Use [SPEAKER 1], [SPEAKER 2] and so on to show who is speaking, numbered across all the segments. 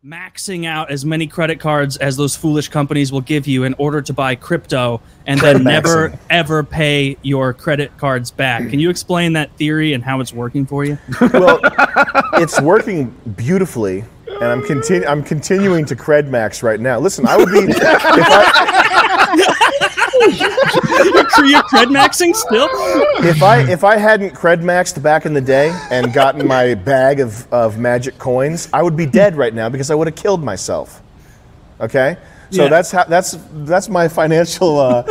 [SPEAKER 1] maxing out as many credit cards as those foolish companies will give you in order to buy crypto and then never ever pay your credit cards back. Can you explain that theory and how it's working for you?
[SPEAKER 2] Well, it's working beautifully, and I'm continuing to cred max right now. Listen, I would be
[SPEAKER 1] You're cred maxing still?
[SPEAKER 2] If I hadn't cred maxed back in the day and gotten my bag of magic coins, I would be dead right now because I would have killed myself. Okay? So
[SPEAKER 1] Yeah.
[SPEAKER 2] that's my financial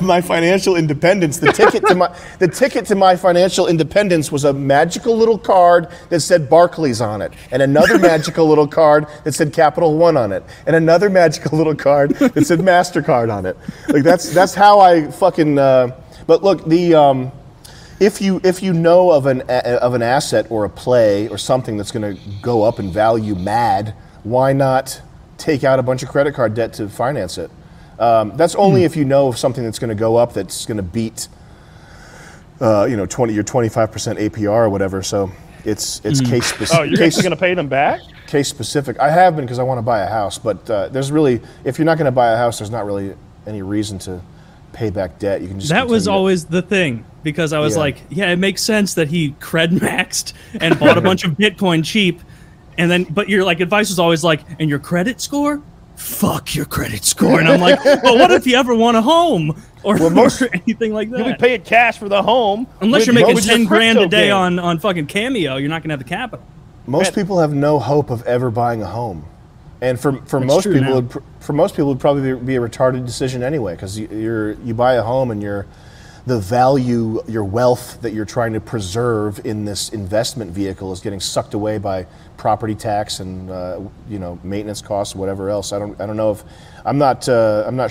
[SPEAKER 2] my financial independence. The ticket to my financial independence was a magical little card that said Barclays on it, and another magical little card that said Capital One on it, and another magical little card that said MasterCard on it. Like that's how I fucking. But look, the if you know of an asset or a play or something that's going to go up in value mad, why not take out a bunch of credit card debt to finance it? That's only if you know of something that's going to go up that's going to beat, your 25% APR or whatever. So it's case specific.
[SPEAKER 3] Oh, you're actually going to pay them back?
[SPEAKER 2] Case specific. I have been because I want to buy a house, but there's really, if you're not going to buy a house, there's not really any reason to pay back debt. You can just.
[SPEAKER 1] That was always the thing, because I was like, yeah, it makes sense that he cred maxed and bought a bunch of Bitcoin cheap. And then, but your advice was always like, and your credit score? Fuck your credit score. And I'm like, well, what if you ever want a home or anything like that?
[SPEAKER 3] You'll be paying cash for the home.
[SPEAKER 1] Unless you're making 10 grand a day on fucking Cameo, you're not going to have the capital.
[SPEAKER 2] Most people have no hope of ever buying a home. And for most people, it'd probably be a retarded decision anyway, because you buy a home and the value, your wealth that you're trying to preserve in this investment vehicle is getting sucked away by property tax and maintenance costs, whatever else. I don't know if I'm not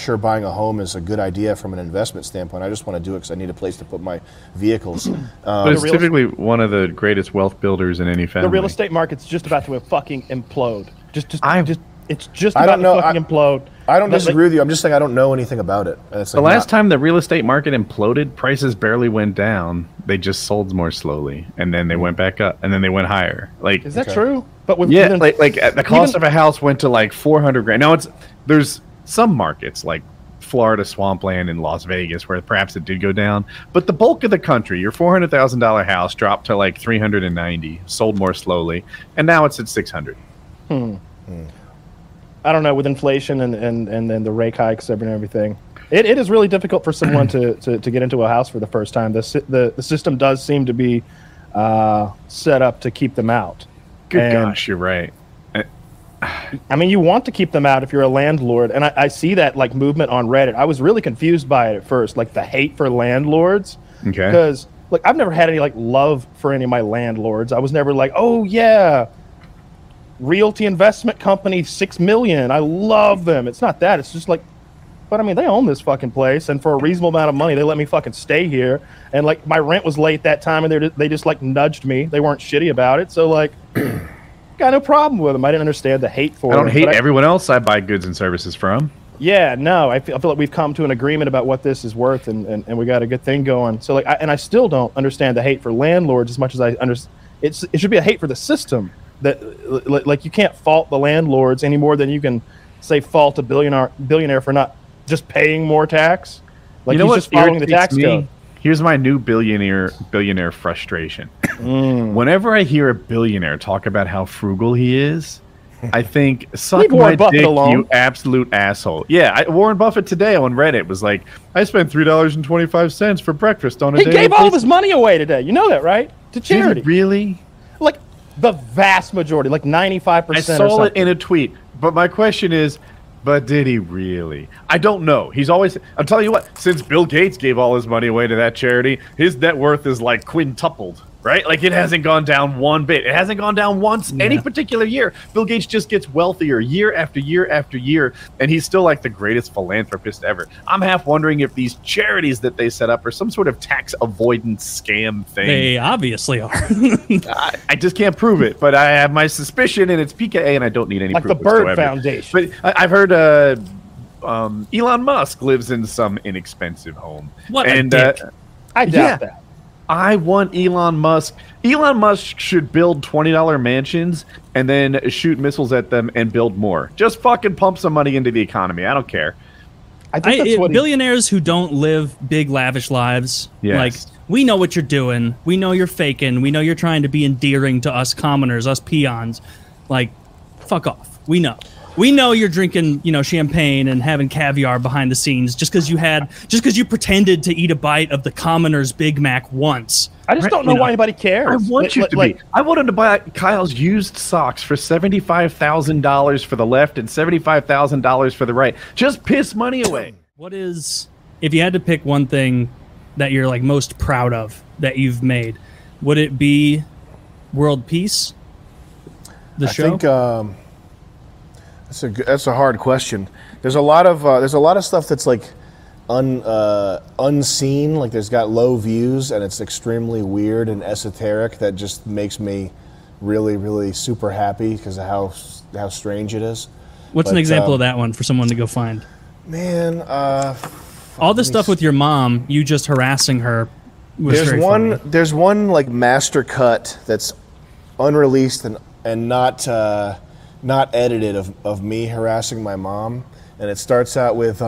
[SPEAKER 2] sure buying a home is a good idea from an investment standpoint. I just want to do it because I need a place to put my vehicles.
[SPEAKER 4] But it's typically one of the greatest wealth builders in any family.
[SPEAKER 3] The real estate market's just about to fucking implode. It's just about to fucking implode.
[SPEAKER 2] I don't disagree with you. I'm just saying I don't know anything about it.
[SPEAKER 4] The last time the real estate market imploded, prices barely went down. They just sold more slowly, and then they went back up, and then they went higher. Like,
[SPEAKER 3] is that true? But with
[SPEAKER 4] the cost of a house went to like 400 grand. Now there's some markets like Florida swampland in Las Vegas where perhaps it did go down, but the bulk of the country, your $400,000 house dropped to like 390, sold more slowly, and now it's at 600.
[SPEAKER 3] I don't know, with inflation and then the rate hikes and everything, it is really difficult for someone to get into a house for the first time. The system does seem to be set up to keep them out.
[SPEAKER 4] Gosh, you're right.
[SPEAKER 3] I mean, you want to keep them out if you're a landlord, and I see that movement on Reddit. I was really confused by it at first, the hate for landlords.
[SPEAKER 4] Okay.
[SPEAKER 3] Because I've never had any love for any of my landlords. I was never like, oh yeah, Realty investment company, $6 million. I love them. It's not that. It's just but I mean, they own this fucking place, and for a reasonable amount of money, they let me fucking stay here. And my rent was late that time, and they just nudged me. They weren't shitty about it. So got no problem with them. I didn't understand the hate for them.
[SPEAKER 4] I don't hate everyone else I buy goods and services from.
[SPEAKER 3] Yeah, no, I feel like we've come to an agreement about what this is worth, and we got a good thing going. So I still don't understand the hate for landlords as much as I understand. It should be a hate for the system. That you can't fault the landlords any more than you can say fault a billionaire for not just paying more tax. He's just following the tax code.
[SPEAKER 4] Here's my new billionaire frustration. Whenever I hear a billionaire talk about how frugal he is, I think, suck my dick, you absolute asshole. Yeah, Warren Buffett today on Reddit was like, I spent $3.25 for breakfast on a day.
[SPEAKER 3] He gave all of his money away today. You know that, right? To charity.
[SPEAKER 4] Did he really?
[SPEAKER 3] The vast majority, 95%.
[SPEAKER 4] I saw it in a tweet, but my question is, but did he really? I don't know. I'll tell you what, since Bill Gates gave all his money away to that charity, his net worth is quintupled, right? It hasn't gone down one bit. It hasn't gone down once any particular year. Bill Gates just gets wealthier year after year after year, and he's still the greatest philanthropist ever. I'm half wondering if these charities that they set up are some sort of tax avoidance scam thing.
[SPEAKER 1] They obviously are.
[SPEAKER 4] I just can't prove it, but I have my suspicion, and it's PKA, and I don't need any proof
[SPEAKER 3] the Bird
[SPEAKER 4] whatsoever.
[SPEAKER 3] Foundation.
[SPEAKER 4] But I've heard Elon Musk lives in some inexpensive home.
[SPEAKER 1] What a dick.
[SPEAKER 3] I doubt that.
[SPEAKER 4] I want Elon Musk. Elon Musk should build $20 mansions and then shoot missiles at them and build more. Just fucking pump some money into the economy. I don't care.
[SPEAKER 3] I think that's what
[SPEAKER 1] billionaires who don't live big, lavish lives.
[SPEAKER 4] Yes.
[SPEAKER 1] Like, we know what you're doing. We know you're faking. We know you're trying to be endearing to us commoners, us peons. Like, fuck off. We know. We know you're drinking, you know, champagne and having caviar behind the scenes just because you pretended to eat a bite of the commoner's Big Mac once.
[SPEAKER 3] I just don't know why anybody cares.
[SPEAKER 4] I want you to be. I want him to buy Kyle's used socks for $75,000 for the left and $75,000 for the right. Just piss money away.
[SPEAKER 1] What is, if you had to pick one thing that you're like most proud of that you've made, would it be world peace? The show?
[SPEAKER 2] I think that's a hard question. There's a lot of stuff that's like unseen. Like there's got low views and it's extremely weird and esoteric. That just makes me really, really super happy because of how strange it is.
[SPEAKER 1] What's an example of that one for someone to go find?
[SPEAKER 2] Man,
[SPEAKER 1] all the stuff with your mom, you just harassing her.
[SPEAKER 2] There's one like master cut that's unreleased and not edited of me harassing my mom, and it starts out with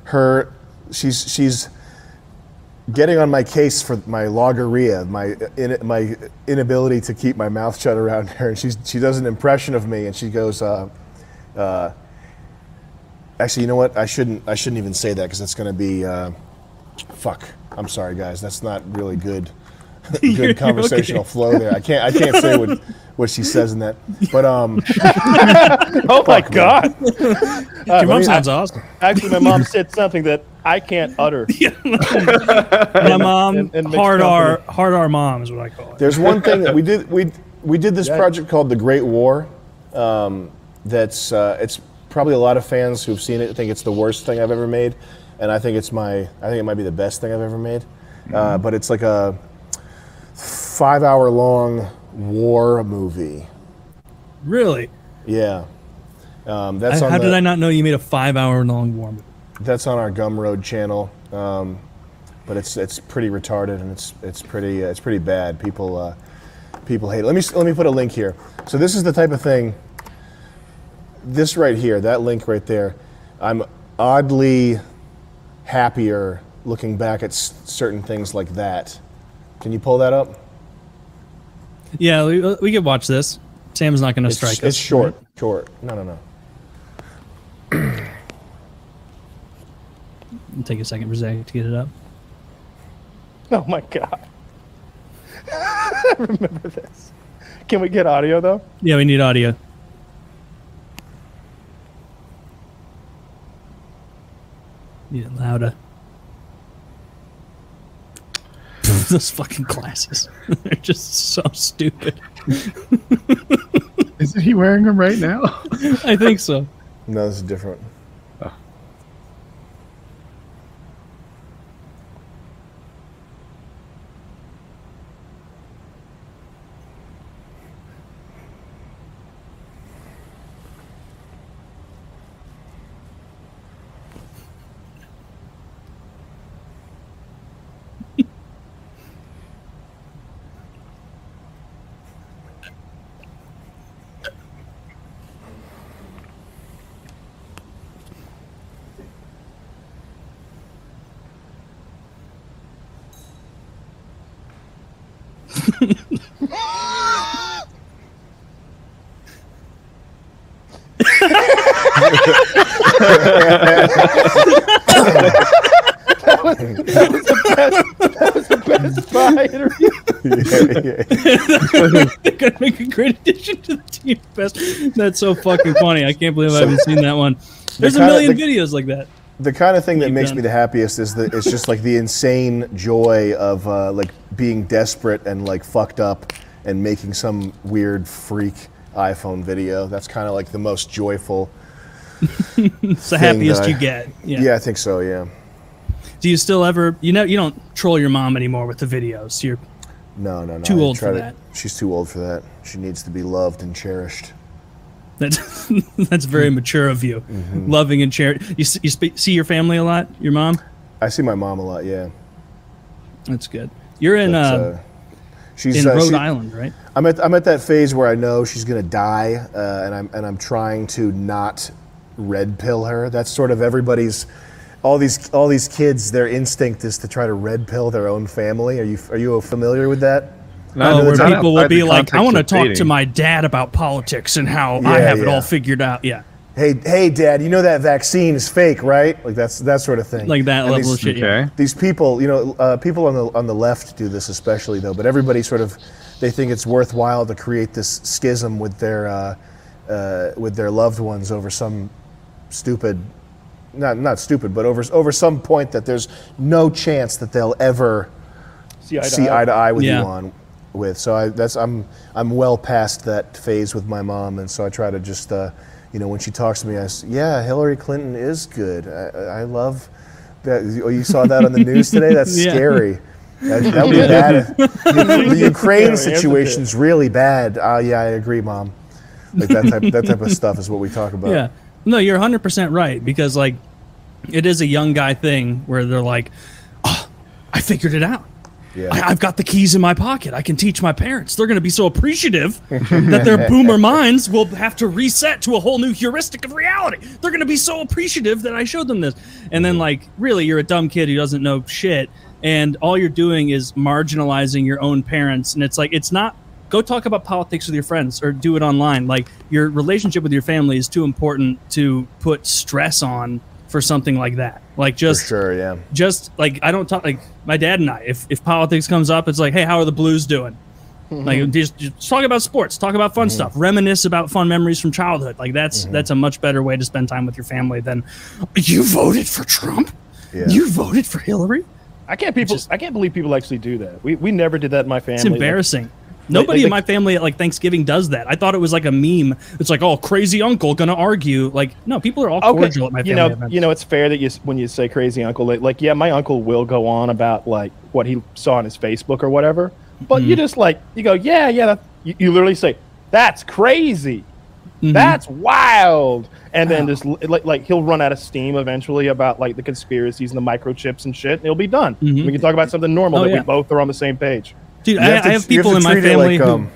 [SPEAKER 2] her. She's getting on my case for my logorrhea, my inability to keep my mouth shut around her, and she does an impression of me, and she goes, actually, you know what? I shouldn't even say that because it's going to be fuck. I'm sorry, guys. That's not really good. Good conversational flow there. I can't say what she says in that. But
[SPEAKER 3] oh my god,
[SPEAKER 1] your mom sounds awesome.
[SPEAKER 3] Actually, my mom said something that I can't utter.
[SPEAKER 1] My mom, hard R mom is what I call it.
[SPEAKER 2] There's one thing that we did this project called The Great War. That's it's probably a lot of fans who've seen it think it's the worst thing I've ever made, and I think it might be the best thing I've ever made. But it's like a 5-hour long war movie.
[SPEAKER 1] Really?
[SPEAKER 2] Yeah. That's
[SPEAKER 1] how did I not know you made a 5-hour long war movie?
[SPEAKER 2] That's on our Gumroad channel, but it's pretty retarded and it's pretty bad. People hate it. Let me put a link here. So this is the type of thing. This right here, that link right there, I'm oddly happier looking back at certain things like that. Can you pull that up?
[SPEAKER 1] Yeah, we could watch this. Sam's not going to strike us.
[SPEAKER 2] It's short. Short. No.
[SPEAKER 1] It'll take a second for Zach to get it up.
[SPEAKER 3] Oh my god. I remember this. Can we get audio though?
[SPEAKER 1] Yeah, we need audio. Need it louder. Those fucking glasses. They're just so stupid.
[SPEAKER 4] Isn't he wearing them right now?
[SPEAKER 1] I think so.
[SPEAKER 2] No, this is different.
[SPEAKER 4] Oh.
[SPEAKER 3] That was the best Spy interview.
[SPEAKER 1] They're gonna make a great addition to the team. Best. That's so fucking funny. I can't believe I haven't seen that one. There's a million videos like that.
[SPEAKER 2] The kind of thing that makes me the happiest is it's just like the insane joy of like being desperate and like fucked up and making some weird freak iPhone video. That's kind of like the most joyful.
[SPEAKER 1] It's the happiest you get.
[SPEAKER 2] Yeah, I think so. Yeah.
[SPEAKER 1] Do you still ever? You don't troll your mom anymore with the videos. You're
[SPEAKER 2] no.
[SPEAKER 1] Too old for that.
[SPEAKER 2] She's too old for that. She needs to be loved and cherished.
[SPEAKER 1] That's very mature of you. Mm-hmm. Loving and cherishing. You see your family a lot? Your mom?
[SPEAKER 2] I see my mom a lot. Yeah.
[SPEAKER 1] That's good. You're in
[SPEAKER 2] But, she's
[SPEAKER 1] Rhode Island, right?
[SPEAKER 2] I'm at that phase where I know she's gonna die, and I'm trying to not red pill her. That's sort of everybody's. All these kids, their instinct is to try to red pill their own family. Are you familiar with that?
[SPEAKER 1] Oh, where people will be like, I want to talk to
[SPEAKER 4] dating.
[SPEAKER 1] my dad about politics and how I have it all figured out. Yeah.
[SPEAKER 2] Hey, Dad, you know that vaccine is fake, right? Like that sort of thing.
[SPEAKER 1] Like that
[SPEAKER 2] And
[SPEAKER 1] level of shit. Yeah.
[SPEAKER 4] Okay.
[SPEAKER 2] These people, people on the left do this especially though, but everybody sort of, they think it's worthwhile to create this schism with their loved ones over some stupid, not stupid, but over some point that there's no chance that they'll ever see eye to eye with you on. So I'm well past that phase with my mom, and so I try to just when she talks to me, I say, yeah, Hillary Clinton is good. I love that. Oh, you saw that on the news today? That's scary. That would be bad. The Ukraine situation's really bad. Yeah, I agree, Mom. Like that type of stuff is what we talk about.
[SPEAKER 1] Yeah. No, you're 100% right, because like it is a young guy thing where they're like, oh, I figured it out.
[SPEAKER 2] Yeah.
[SPEAKER 1] I've got the keys in my pocket. I can teach my parents. They're going to be so appreciative that their boomer minds will have to reset to a whole new heuristic of reality. They're going to be so appreciative that I showed them this. And then, like, really, you're a dumb kid who doesn't know shit, and all you're doing is marginalizing your own parents. And it's like, it's not, go talk about politics with your friends or do it online. Like, your relationship with your family is too important to put stress on for something like that. Like, just
[SPEAKER 2] For sure, yeah.
[SPEAKER 1] Just like, I don't talk, like my dad and I, if politics comes up, it's like, hey, how are the Blues doing? Like, just talk about sports, talk about fun stuff, reminisce about fun memories from childhood. Like, that's a much better way to spend time with your family than, you voted for Trump?
[SPEAKER 2] Yeah.
[SPEAKER 1] You voted for Hillary?
[SPEAKER 3] I can't believe people actually do that. We never did that in my family.
[SPEAKER 1] It's embarrassing. Nobody in my family at like Thanksgiving does that. I thought it was like a meme. It's like, oh, crazy uncle gonna argue. Like, no, people are all cordial at my family events.
[SPEAKER 3] It's fair that when you say crazy uncle, like, yeah, my uncle will go on about like what he saw on his Facebook or whatever. But you just like, you go, yeah, you literally say, that's crazy. That's wild. And then just like he'll run out of steam eventually about like the conspiracies and the microchips and shit, and it'll be done. We can talk about something normal that we both are on the same page.
[SPEAKER 1] Dude, I have people in my family who...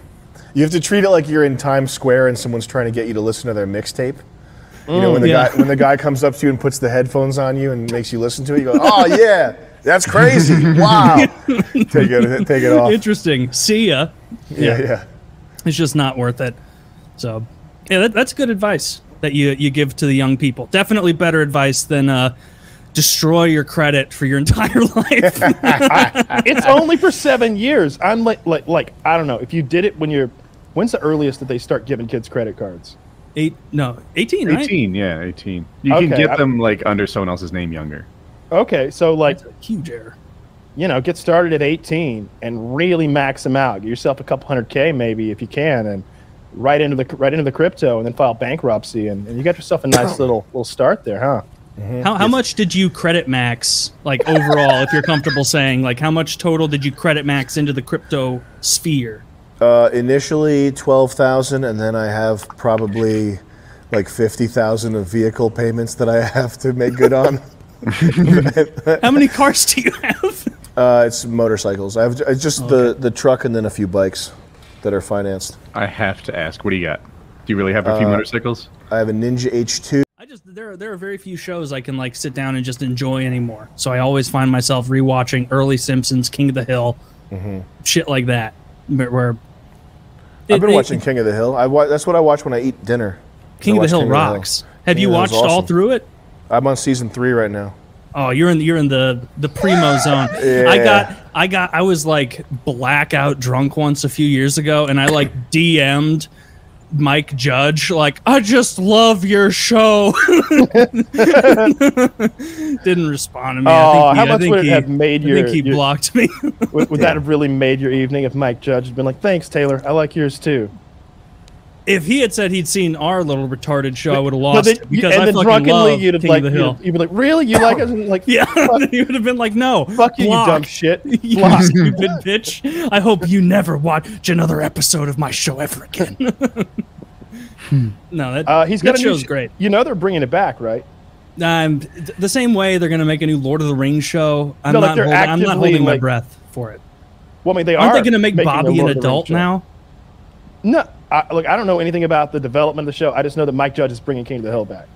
[SPEAKER 2] You have to treat it like you're in Times Square and someone's trying to get you to listen to their mixtape. You know, when the guy comes up to you and puts the headphones on you and makes you listen to it, you go, oh, yeah, that's crazy. Wow. Take it off.
[SPEAKER 1] Interesting. See ya.
[SPEAKER 2] Yeah.
[SPEAKER 1] It's just not worth it. So, yeah, that's good advice that you give to the young people. Definitely better advice than destroy your credit for your entire life.
[SPEAKER 3] It's only for 7 years. I'm like I don't know, if you did it when's the earliest that they start giving kids credit cards?
[SPEAKER 1] 18, right?
[SPEAKER 4] 18, yeah, 18. You can get them like under someone else's name younger.
[SPEAKER 3] Okay, so like
[SPEAKER 1] That's a huge error.
[SPEAKER 3] Get started at 18 and really max them out. Get yourself a couple $100K maybe if you can, and right into the crypto, and then file bankruptcy, and you got yourself a nice little start there, huh?
[SPEAKER 1] How much did you credit max, like overall, if you're comfortable saying, like how much total did you credit max into the crypto sphere?
[SPEAKER 2] Initially 12,000, and then I have probably like 50,000 of vehicle payments that I have to make good on.
[SPEAKER 1] How many cars do you have?
[SPEAKER 2] It's motorcycles. I have just the truck and then a few bikes that are financed.
[SPEAKER 4] I have to ask, what do you got? Do you really have a few motorcycles?
[SPEAKER 2] I have a Ninja H2.
[SPEAKER 1] There are very few shows I can like sit down and just enjoy anymore. So I always find myself rewatching early Simpsons, King of the Hill, shit like that. Where
[SPEAKER 2] I've been watching King of the Hill. That's what I watch when I eat dinner.
[SPEAKER 1] King of the Hill rocks. Have you watched all through it?
[SPEAKER 2] I'm on season 3 right now.
[SPEAKER 1] Oh, you're in the primo zone.
[SPEAKER 2] Yeah.
[SPEAKER 1] I was like blackout drunk once a few years ago, and I like DM'd Mike Judge like, I just love your show. Didn't respond to me.
[SPEAKER 3] How much would it have made your?
[SPEAKER 1] I think he blocked me.
[SPEAKER 3] Would that have really made your evening if Mike Judge had been like, thanks Taylor, I like yours too?
[SPEAKER 1] If he had said he'd seen our little retarded show, I would have lost it because
[SPEAKER 3] and
[SPEAKER 1] I
[SPEAKER 3] then
[SPEAKER 1] fucking
[SPEAKER 3] drunkenly
[SPEAKER 1] love
[SPEAKER 3] you'd have
[SPEAKER 1] King
[SPEAKER 3] like
[SPEAKER 1] of the Hill.
[SPEAKER 3] you'd be like, really? You like us? And like,
[SPEAKER 1] Yeah, he would have been like, no,
[SPEAKER 3] fuck you,
[SPEAKER 1] block.
[SPEAKER 3] you dumb shit.
[SPEAKER 1] You
[SPEAKER 3] Block.
[SPEAKER 1] stupid bitch. I hope you never watch another episode of my show ever again. No, that show's great.
[SPEAKER 3] You know they're bringing it back, right?
[SPEAKER 1] The same way they're going to make a new Lord of the Rings show. I'm
[SPEAKER 3] No, like
[SPEAKER 1] not
[SPEAKER 3] they're
[SPEAKER 1] holding
[SPEAKER 3] actively,
[SPEAKER 1] my
[SPEAKER 3] like-
[SPEAKER 1] breath for it.
[SPEAKER 3] Well, I mean, they
[SPEAKER 1] Aren't
[SPEAKER 3] are.
[SPEAKER 1] they going to make
[SPEAKER 3] making a
[SPEAKER 1] Bobby an
[SPEAKER 3] Lord of the Rings
[SPEAKER 1] adult
[SPEAKER 3] show.
[SPEAKER 1] now?
[SPEAKER 3] No, look, I don't know anything about the development of the show. I just know that Mike Judge is bringing King of the Hill back.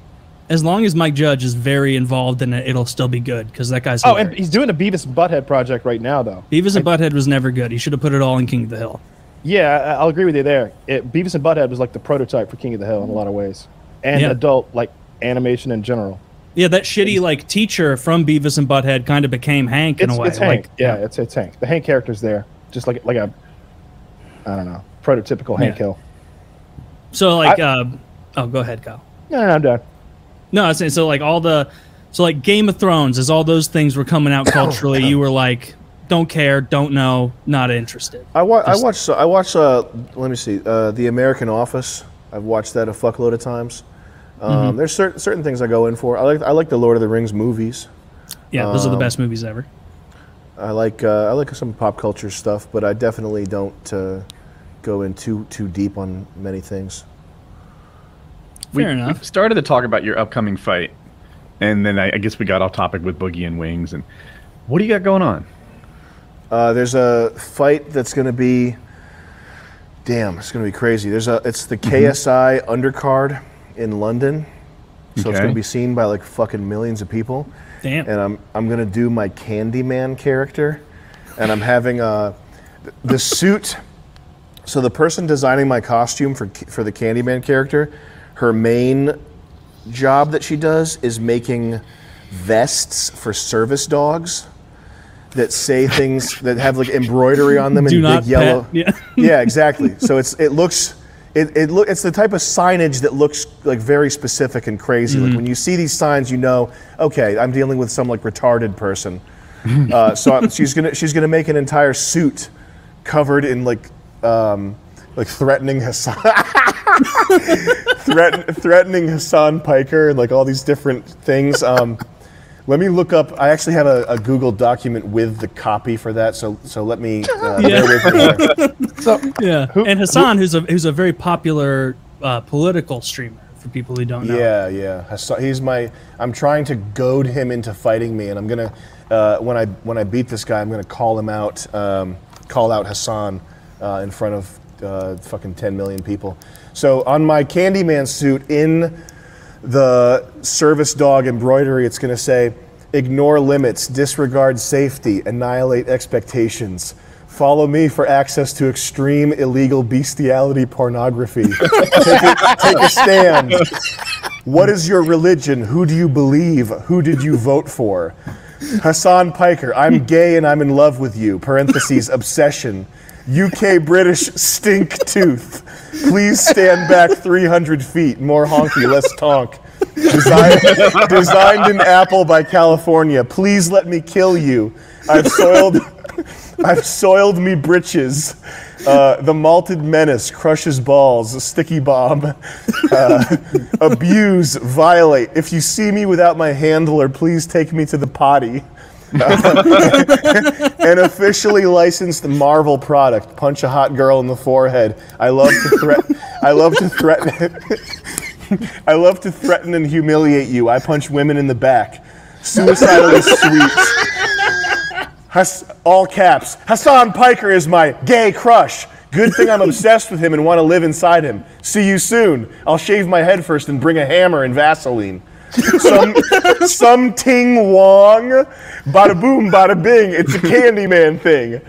[SPEAKER 1] As long as Mike Judge is very involved in it, it'll still be good because that guy's.
[SPEAKER 3] Oh,
[SPEAKER 1] hilarious.
[SPEAKER 3] and he's doing a Beavis and Butthead project right now, though.
[SPEAKER 1] Beavis and Butthead was never good. He should have put it all in King of the Hill.
[SPEAKER 3] Yeah, I'll agree with you there. Beavis and Butthead was like the prototype for King of the Hill in a lot of ways, and
[SPEAKER 1] Yeah.
[SPEAKER 3] adult like animation in general.
[SPEAKER 1] Yeah, that shitty like teacher from Beavis and Butthead kind of became Hank in a way.
[SPEAKER 3] It's Hank.
[SPEAKER 1] Like,
[SPEAKER 3] Yeah, it's Hank. The Hank character's there, just like a, I don't know, prototypical Hank Hill.
[SPEAKER 1] So like, oh, go ahead, Kyle.
[SPEAKER 3] No, I'm done.
[SPEAKER 1] No, I was saying so like so like Game of Thrones, as all those things were coming out culturally, you were like, don't care, don't know, not interested.
[SPEAKER 2] I watched. Let me see. The American Office. I've watched that a fuckload of times. There's certain things I go in for. I like the Lord of the Rings movies.
[SPEAKER 1] Yeah, those are the best movies ever.
[SPEAKER 2] I like some pop culture stuff, but I definitely don't go in too deep on many things.
[SPEAKER 1] Fair enough.
[SPEAKER 4] We started to talk about your upcoming fight, and then I guess we got off topic with Boogie and Wings. And what do you got going on?
[SPEAKER 2] There's a fight that's going to be. Damn, it's going to be crazy. It's the KSI undercard in London, so it's going to be seen by like fucking millions of people.
[SPEAKER 1] Damn.
[SPEAKER 2] And I'm going to do my Candyman character, and I'm having the suit. So the person designing my costume for the Candyman character, her main job that she does is making vests for service dogs that say things that have like embroidery on them
[SPEAKER 1] Do
[SPEAKER 2] in
[SPEAKER 1] not
[SPEAKER 2] big yellow.
[SPEAKER 1] pet. Yeah.
[SPEAKER 2] Yeah, exactly. So it's the type of signage that looks like very specific and crazy. Like when you see these signs, you know, okay, I'm dealing with some like retarded person. So she's gonna make an entire suit covered in like threatening Hassan, threatening Hassan Piker and like all these different things. Let me look up. I actually have a Google document with the copy for that. So let me bear with me.
[SPEAKER 3] So
[SPEAKER 1] Yeah, and Hassan, who's a very popular political streamer for people who don't know.
[SPEAKER 2] Yeah. Hassan, I'm trying to goad him into fighting me, and I'm gonna when I beat this guy, I'm gonna call him out, call out Hassan in front of fucking 10 million people. So on my Candyman suit in the service dog embroidery, it's gonna say, "Ignore limits, disregard safety, annihilate expectations. Follow me for access to extreme illegal bestiality pornography. Take a stand. What is your religion? Who do you believe? Who did you vote for? Hassan Piker, I'm gay and I'm in love with you. Parentheses, obsession. UK British stink tooth. Please stand back 300 feet. More honky, less tonk. Designed in Apple by California. Please let me kill you. I've soiled me britches. The malted menace crushes balls. Sticky bomb. Abuse. Violate. If you see me without my handler, please take me to the potty. An officially licensed Marvel product. Punch a hot girl in the forehead. I love to threaten. I love to threaten and humiliate you. I punch women in the back. Suicidally sweet. All caps. Hassan Piker is my gay crush. Good thing I'm obsessed with him and want to live inside him. See you soon. I'll shave my head first and bring a hammer and Vaseline. Some ting wong. Bada boom, bada bing. It's a Candyman thing.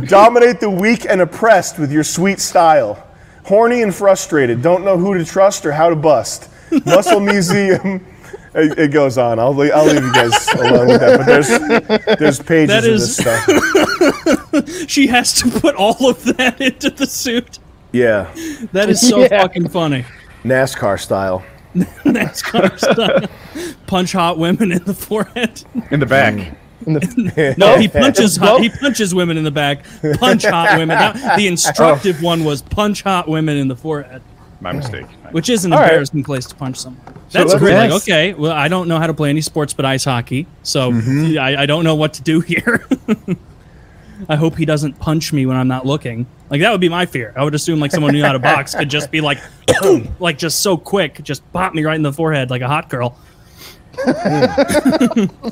[SPEAKER 2] Dominate the weak and oppressed with your sweet style. Horny and frustrated. Don't know who to trust or how to bust. Muscle Museum. It goes on. I'll leave you guys alone with that. But there's pages of this stuff.
[SPEAKER 1] She has to put all of that into the suit.
[SPEAKER 2] Yeah.
[SPEAKER 1] That is so fucking funny.
[SPEAKER 2] NASCAR style.
[SPEAKER 1] NASCAR style. Punch hot women in the forehead.
[SPEAKER 4] In the back.
[SPEAKER 1] No, he punches women in the back. Punch hot women. The instructive one was punch hot women in the forehead.
[SPEAKER 4] My mistake.
[SPEAKER 1] Which is an embarrassing place to punch someone. That's great. Like, okay, well, I don't know how to play any sports but ice hockey, so I don't know what to do here. I hope he doesn't punch me when I'm not looking. Like, that would be my fear. I would assume, like, someone who knew how to box could just be like, like, just so quick, just pop me right in the forehead like a hot girl.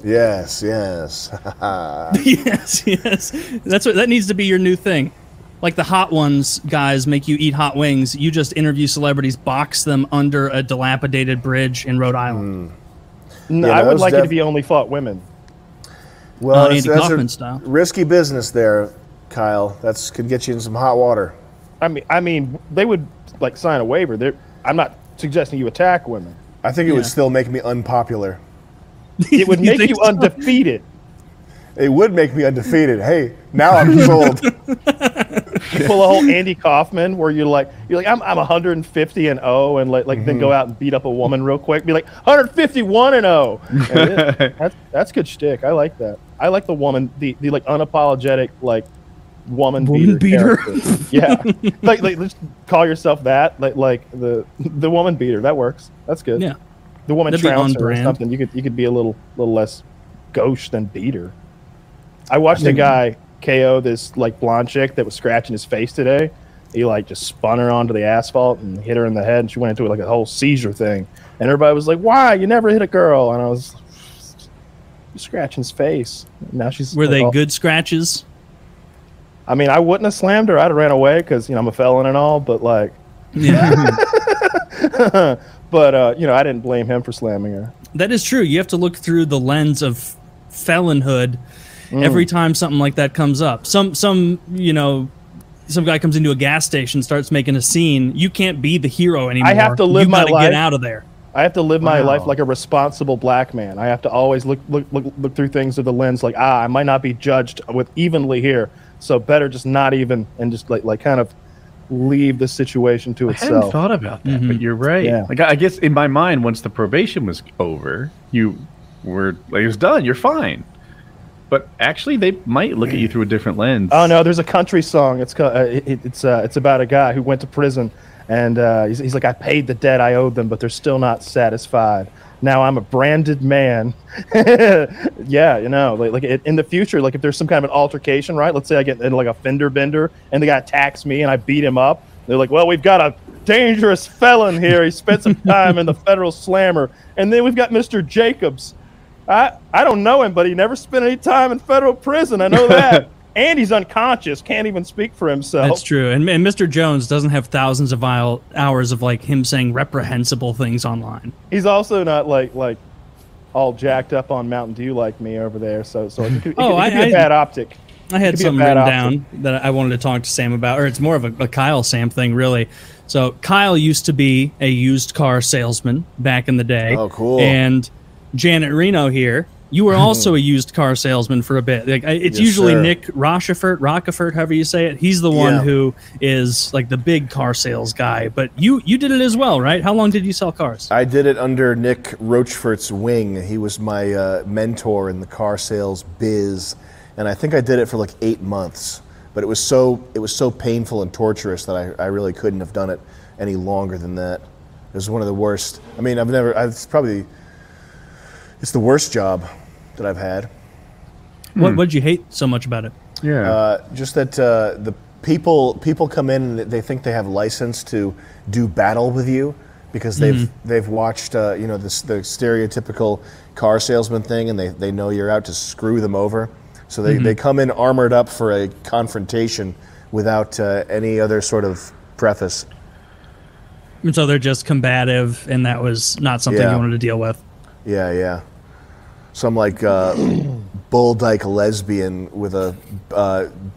[SPEAKER 2] Yes.
[SPEAKER 1] Yes, yes. That needs to be your new thing. Like the Hot Ones guys make you eat hot wings. You just interview celebrities, box them under a dilapidated bridge in Rhode Island.
[SPEAKER 3] No,
[SPEAKER 2] Yeah,
[SPEAKER 3] I would
[SPEAKER 2] those
[SPEAKER 3] like it if he only fought women.
[SPEAKER 2] Well,
[SPEAKER 1] Andy
[SPEAKER 2] that's
[SPEAKER 1] Kaufman
[SPEAKER 2] a
[SPEAKER 1] style.
[SPEAKER 2] risky business there, Kyle. That's could get you in some hot water.
[SPEAKER 3] I mean, they would like sign a waiver. I'm not suggesting you attack women.
[SPEAKER 2] I think it would still make me unpopular.
[SPEAKER 3] It would make
[SPEAKER 1] think
[SPEAKER 3] you
[SPEAKER 1] so?
[SPEAKER 3] undefeated.
[SPEAKER 2] It would make me undefeated. Hey, now I'm sold.
[SPEAKER 3] You pull a whole Andy Kaufman where you're like I'm 150-0 and like then go out and beat up a woman real quick. Be like 151-0. And that's good shtick. I like that. I like the woman, the like unapologetic like woman beater. Character. Yeah, like just call yourself that. Like the woman beater. That works. That's good.
[SPEAKER 1] Yeah.
[SPEAKER 3] The woman
[SPEAKER 1] That'd be on
[SPEAKER 3] trouncer or
[SPEAKER 1] brand.
[SPEAKER 3] something. You could be a little less gauche than beater. I watched a guy KO this like blonde chick that was scratching his face today. He like just spun her onto the asphalt and hit her in the head, and she went into like a whole seizure thing. And everybody was like, "Why? You never hit a girl?" And I was scratching his face. Now she's
[SPEAKER 1] Were
[SPEAKER 3] like,
[SPEAKER 1] they
[SPEAKER 3] oh.
[SPEAKER 1] good scratches?
[SPEAKER 3] I mean, I wouldn't have slammed her. I'd have ran away because I'm a felon and all. But like,
[SPEAKER 1] Yeah.
[SPEAKER 3] but I didn't blame him for slamming her.
[SPEAKER 1] That is true. You have to look through the lens of felonhood every time something like that comes up. Some guy comes into a gas station, starts making a scene. You can't be the hero anymore.
[SPEAKER 3] I have to live
[SPEAKER 1] you
[SPEAKER 3] my
[SPEAKER 1] gotta
[SPEAKER 3] life.
[SPEAKER 1] Get out of there.
[SPEAKER 3] I have to live my
[SPEAKER 4] Wow.
[SPEAKER 3] life like a responsible black man. I have to always look through things through the lens like, I might not be judged with evenly here, so better just not even and just like kind of leave the situation to
[SPEAKER 4] I hadn't
[SPEAKER 3] itself.
[SPEAKER 4] thought about that, but you're right.
[SPEAKER 3] Yeah.
[SPEAKER 4] Like I guess in my mind, once the probation was over, you were like it was done. You're fine. But actually, they might look at you through a different lens.
[SPEAKER 3] Oh no, there's a country song. It's called, it's about a guy who went to prison, and he's like, I paid the debt I owed them, but they're still not satisfied. Now I'm a branded man. Yeah, like in the future, like if there's some kind of an altercation, right? Let's say I get in like a fender bender, and the guy attacks me, and I beat him up. They're like, well, we've got a dangerous felon here. He spent some time in the federal slammer, and then we've got Mr. Jacobs. I don't know him, but he never spent any time in federal prison. I know that. And he's unconscious, can't even speak for himself.
[SPEAKER 1] That's true. And Mr. Jones doesn't have thousands of hours of like him saying reprehensible things online.
[SPEAKER 3] He's also not like all jacked up on Mountain Dew like me over there. So it could be a bad optic.
[SPEAKER 1] I had
[SPEAKER 3] It could be a
[SPEAKER 1] something
[SPEAKER 3] bad
[SPEAKER 1] written
[SPEAKER 3] optic.
[SPEAKER 1] down that I wanted to talk to Sam about, or it's more of a Kyle Sam thing, really. So Kyle used to be a used car salesman back in the day.
[SPEAKER 2] Oh, cool.
[SPEAKER 1] And Janet Reno here, you were also a used car salesman for a bit. Like it's
[SPEAKER 2] Yes,
[SPEAKER 1] usually
[SPEAKER 2] sir.
[SPEAKER 1] Nick Rockefort, however you say it. He's the one
[SPEAKER 2] Yeah.
[SPEAKER 1] who is like the big car sales guy. But you did it as well, right? How long did you sell cars?
[SPEAKER 2] I did it under Nick Rochfort's wing. He was my mentor in the car sales biz, and I think I did it for like 8 months. But it was so painful and torturous that I really couldn't have done it any longer than that. It was one of the worst. I mean, it's the worst job that I've had.
[SPEAKER 1] What did you hate so much about it?
[SPEAKER 4] Yeah.
[SPEAKER 2] Just that the people come in and they think they have license to do battle with you because they've watched the stereotypical car salesman thing, and they know you're out to screw them over. So they come in armored up for a confrontation without any other sort of preface.
[SPEAKER 1] And so they're just combative, and that was not something
[SPEAKER 2] Yeah.
[SPEAKER 1] you wanted to deal with.
[SPEAKER 2] Yeah. Some like bull dyke lesbian with a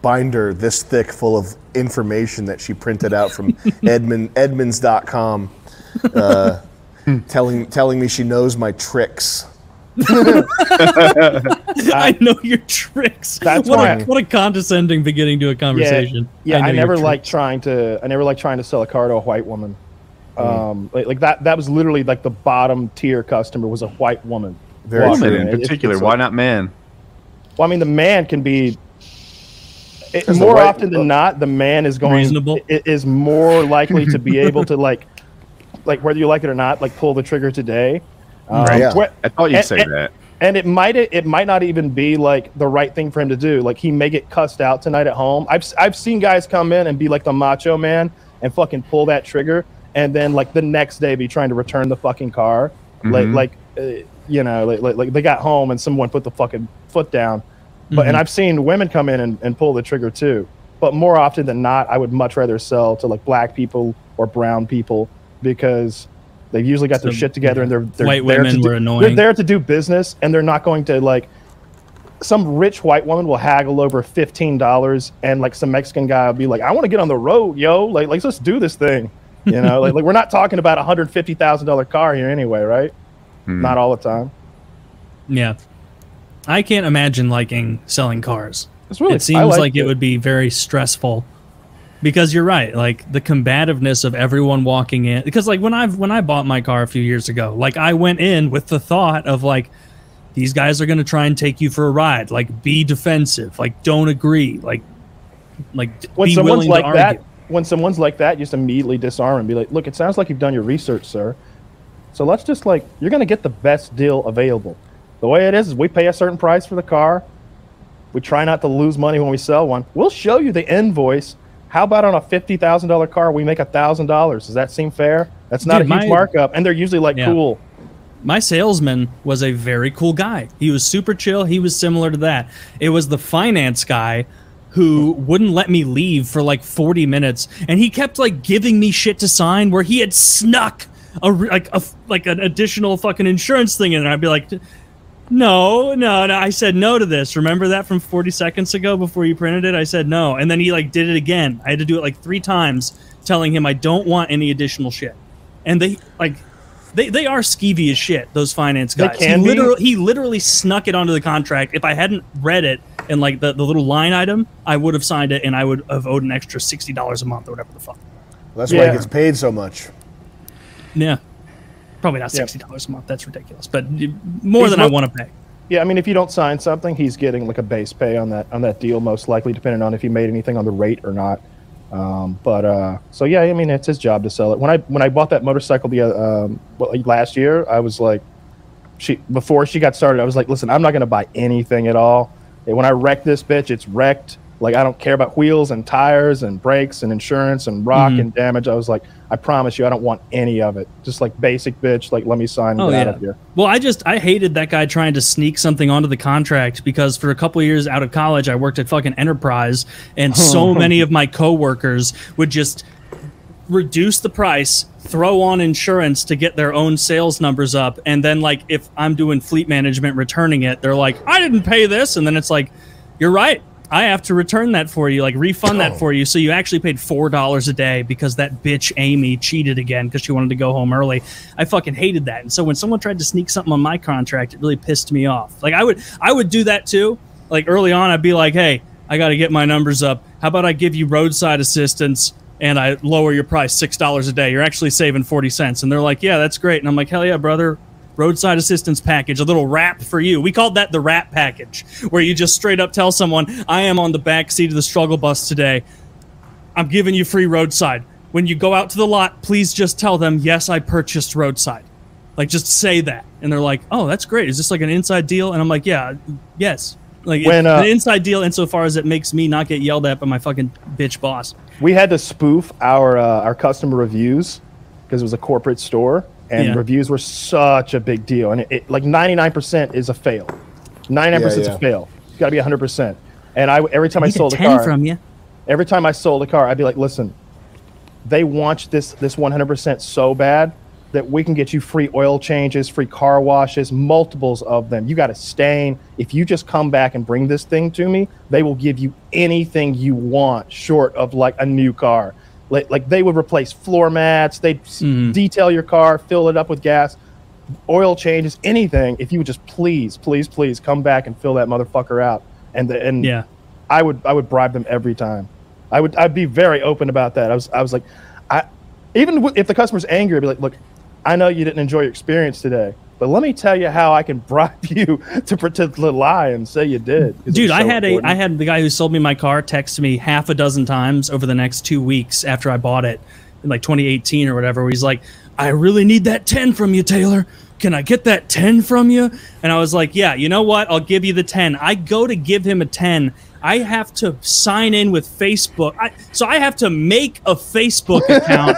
[SPEAKER 2] binder this thick full of information that she printed out from Edmunds.com, telling me she knows my tricks.
[SPEAKER 1] I know your tricks.
[SPEAKER 3] That's
[SPEAKER 1] what
[SPEAKER 3] why-
[SPEAKER 1] a condescending beginning to a conversation.
[SPEAKER 3] Yeah,
[SPEAKER 1] know
[SPEAKER 3] I
[SPEAKER 1] your
[SPEAKER 3] never
[SPEAKER 1] tricks.
[SPEAKER 3] liked trying to sell a car to a white woman. Like that was literally like the bottom tier customer was a white woman.
[SPEAKER 2] Very
[SPEAKER 3] walking
[SPEAKER 2] true.
[SPEAKER 4] Woman in
[SPEAKER 3] in.
[SPEAKER 4] particular.
[SPEAKER 3] It's
[SPEAKER 4] Why
[SPEAKER 3] like-
[SPEAKER 4] not man?
[SPEAKER 3] Well, I mean, the man can be.
[SPEAKER 2] the
[SPEAKER 3] More
[SPEAKER 2] white-
[SPEAKER 3] often than not, the man is going
[SPEAKER 1] Reasonable.
[SPEAKER 3] is more likely to be able to like whether you like it or not, like pull the trigger today.
[SPEAKER 2] Yeah.
[SPEAKER 4] I thought you'd
[SPEAKER 3] and-
[SPEAKER 4] say that.
[SPEAKER 3] And it might not even be like the right thing for him to do. Like he may get cussed out tonight at home. I've seen guys come in and be like the macho man and fucking pull that trigger, and then like the next day be trying to return the fucking car. you know, like they got home and someone put the fucking foot down. But and I've seen women come in and pull the trigger too. But more often than not, I would much rather sell to like black people or brown people because they've usually got their shit together and they're
[SPEAKER 1] white women were annoying.
[SPEAKER 3] They're there to do business and they're not going to like. Some rich white woman will haggle over $15, and like some Mexican guy will be like, "I want to get on the road, yo! Like let's do this thing." You know, like we're not talking about a $150,000 car here anyway, right? Not all the time.
[SPEAKER 1] Yeah, I can't imagine liking selling cars.
[SPEAKER 3] Really,
[SPEAKER 1] it seems like it would be very stressful because you're right. Like the combativeness of everyone walking in. Because like when I bought my car a few years ago, like I went in with the thought of like, these guys are going to try and take you for a ride. Like be defensive. Like don't agree. Like
[SPEAKER 3] when
[SPEAKER 1] be
[SPEAKER 3] someone's
[SPEAKER 1] willing
[SPEAKER 3] like
[SPEAKER 1] to argue.
[SPEAKER 3] that. When someone's like that, you just immediately disarm and be like, "Look, it sounds like you've done your research, sir. So let's just like you're going to get the best deal available. The way it is we pay a certain price for the car. We try not to lose money when we sell one. We'll show you the invoice. How about on a $50,000 car, we make $1,000? Does that seem fair? That's not a huge markup, and they're usually like, cool."
[SPEAKER 1] My salesman was a very cool guy. He was super chill. He was similar to that. It was the finance guy who wouldn't let me leave for like 40 minutes, and he kept like giving me shit to sign where he had snuck an additional fucking insurance thing in, and I'd be like, No, I said no to this. Remember that from 40 seconds ago before you printed it? I said no. And then he like did it again. I had to do it like 3 times telling him I don't want any additional shit. And they are skeevy as shit, those finance guys. He literally snuck it onto the contract. If I hadn't read it and like the little line item, I would have signed it and I would have owed an extra $60 a month or whatever the fuck.
[SPEAKER 2] Well, that's why he gets paid so much.
[SPEAKER 1] Yeah. Probably not $60 a month. That's ridiculous. But more than I want to pay.
[SPEAKER 3] Yeah, I mean, if you don't sign something, he's getting like a base pay on that deal, most likely, depending on if he made anything on the rate or not. So yeah, I mean, it's his job to sell it. When I bought that motorcycle last year, I was like, before she got started, I was like, listen, I'm not going to buy anything at all. And when I wreck this bitch, it's wrecked. Like, I don't care about wheels and tires and brakes and insurance and rock and damage. I was like, I promise you, I don't want any of it. Just like basic bitch, like let me sign and get out of here.
[SPEAKER 1] Well, I hated that guy trying to sneak something onto the contract because for a couple of years out of college, I worked at fucking Enterprise, and so many of my coworkers would just reduce the price, throw on insurance to get their own sales numbers up, and then like if I'm doing fleet management returning it, they're like, I didn't pay this, and then it's like, you're right. I have to return that for you, like refund that for you. So you actually paid $4 a day because that bitch Amy cheated again because she wanted to go home early. I fucking hated that. And so when someone tried to sneak something on my contract, it really pissed me off. Like I would do that too. Like early on, I'd be like, hey, I got to get my numbers up. How about I give you roadside assistance and I lower your price $6 a day? You're actually saving 40 cents. And they're like, yeah, that's great. And I'm like, hell yeah, brother. Roadside assistance package, a little wrap for you. We called that the wrap package, where you just straight up tell someone, I am on the back seat of the struggle bus today. I'm giving you free roadside. When you go out to the lot, please just tell them, yes, I purchased roadside. Like, just say that. And they're like, oh, that's great. Is this like an inside deal? And I'm like, yeah, yes. Like, it's an inside deal insofar as it makes me not get yelled at by my fucking bitch boss.
[SPEAKER 3] We had to spoof our customer reviews because it was a corporate store. And reviews were such a big deal. And it like 99% is a fail. 99% is a fail. It's got to be 100%. And every time I sold a car from you. Every time I sold a car, I'd be like, listen, they want this 100% so bad that we can get you free oil changes, free car washes, multiples of them. You got a stain. If you just come back and bring this thing to me, they will give you anything you want short of like a new car. Like they would replace floor mats, they'd detail your car, fill it up with gas, oil changes, anything. If you would just please come back and fill that motherfucker out, and I would bribe them every time. I'd be very open about that. I was like, even if the customer's angry, I'd be like, look, I know you didn't enjoy your experience today, but let me tell you how I can bribe you to lie and say you did.
[SPEAKER 1] Dude, I had the guy who sold me my car text me half a dozen times over the next 2 weeks after I bought it in like 2018 or whatever, where he's like, I really need that 10 from you, Taylor. Can I get that 10 from you? And I was like, yeah, you know what? I'll give you the 10. I go to give him a 10. I have to sign in with Facebook. So I have to make a Facebook account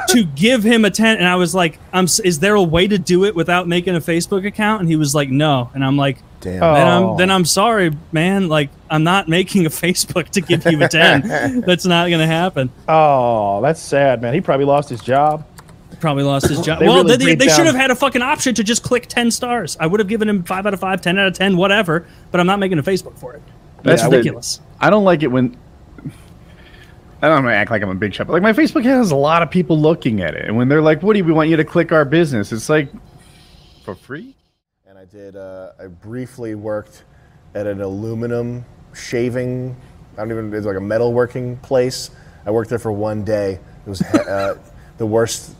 [SPEAKER 1] to give him a 10. And I was like, is there a way to do it without making a Facebook account? And he was like, no. And I'm like,
[SPEAKER 2] damn.
[SPEAKER 1] Then I'm sorry, man. Like, I'm not making a Facebook to give you a 10. That's not going to happen.
[SPEAKER 3] Oh, that's sad, man. He probably lost his job.
[SPEAKER 1] Probably lost his job.
[SPEAKER 3] They
[SPEAKER 1] Well,
[SPEAKER 3] really
[SPEAKER 1] they should have had a fucking option to just click 10 stars. I would have given him 5 out of 5, 10 out of 10, whatever. But I'm not making a Facebook for it. That's ridiculous.
[SPEAKER 4] I don't like it when... I don't want to act like I'm a big shot, but like my Facebook has a lot of people looking at it. And when they're like, Woody, we want you to click our business. It's like, for free?
[SPEAKER 2] And I briefly worked at an aluminum shaving, it's like a metalworking place. I worked there for one day. It was the worst,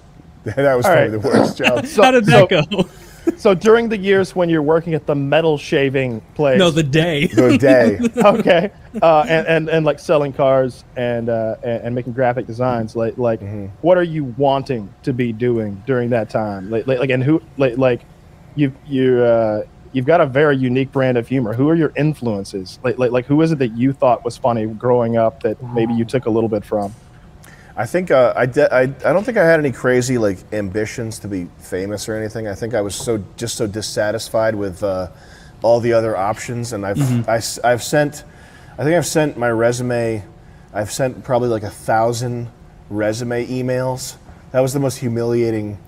[SPEAKER 2] that was probably the worst job.
[SPEAKER 1] How did that go?
[SPEAKER 3] So during the years when you're working at the metal shaving place.
[SPEAKER 1] No, the day.
[SPEAKER 2] The day.
[SPEAKER 3] Okay. And like selling cars and making graphic designs, like what are you wanting to be doing during that time? Like and who like you've got a very unique brand of humor. Who are your influences? Like who is it that you thought was funny growing up that maybe you took a little bit from?
[SPEAKER 2] I think I don't think I had any crazy like ambitions to be famous or anything. I think I was just so dissatisfied with all the other options, and I've sent my resume. I've sent probably like 1,000 resume emails. That was the most humiliating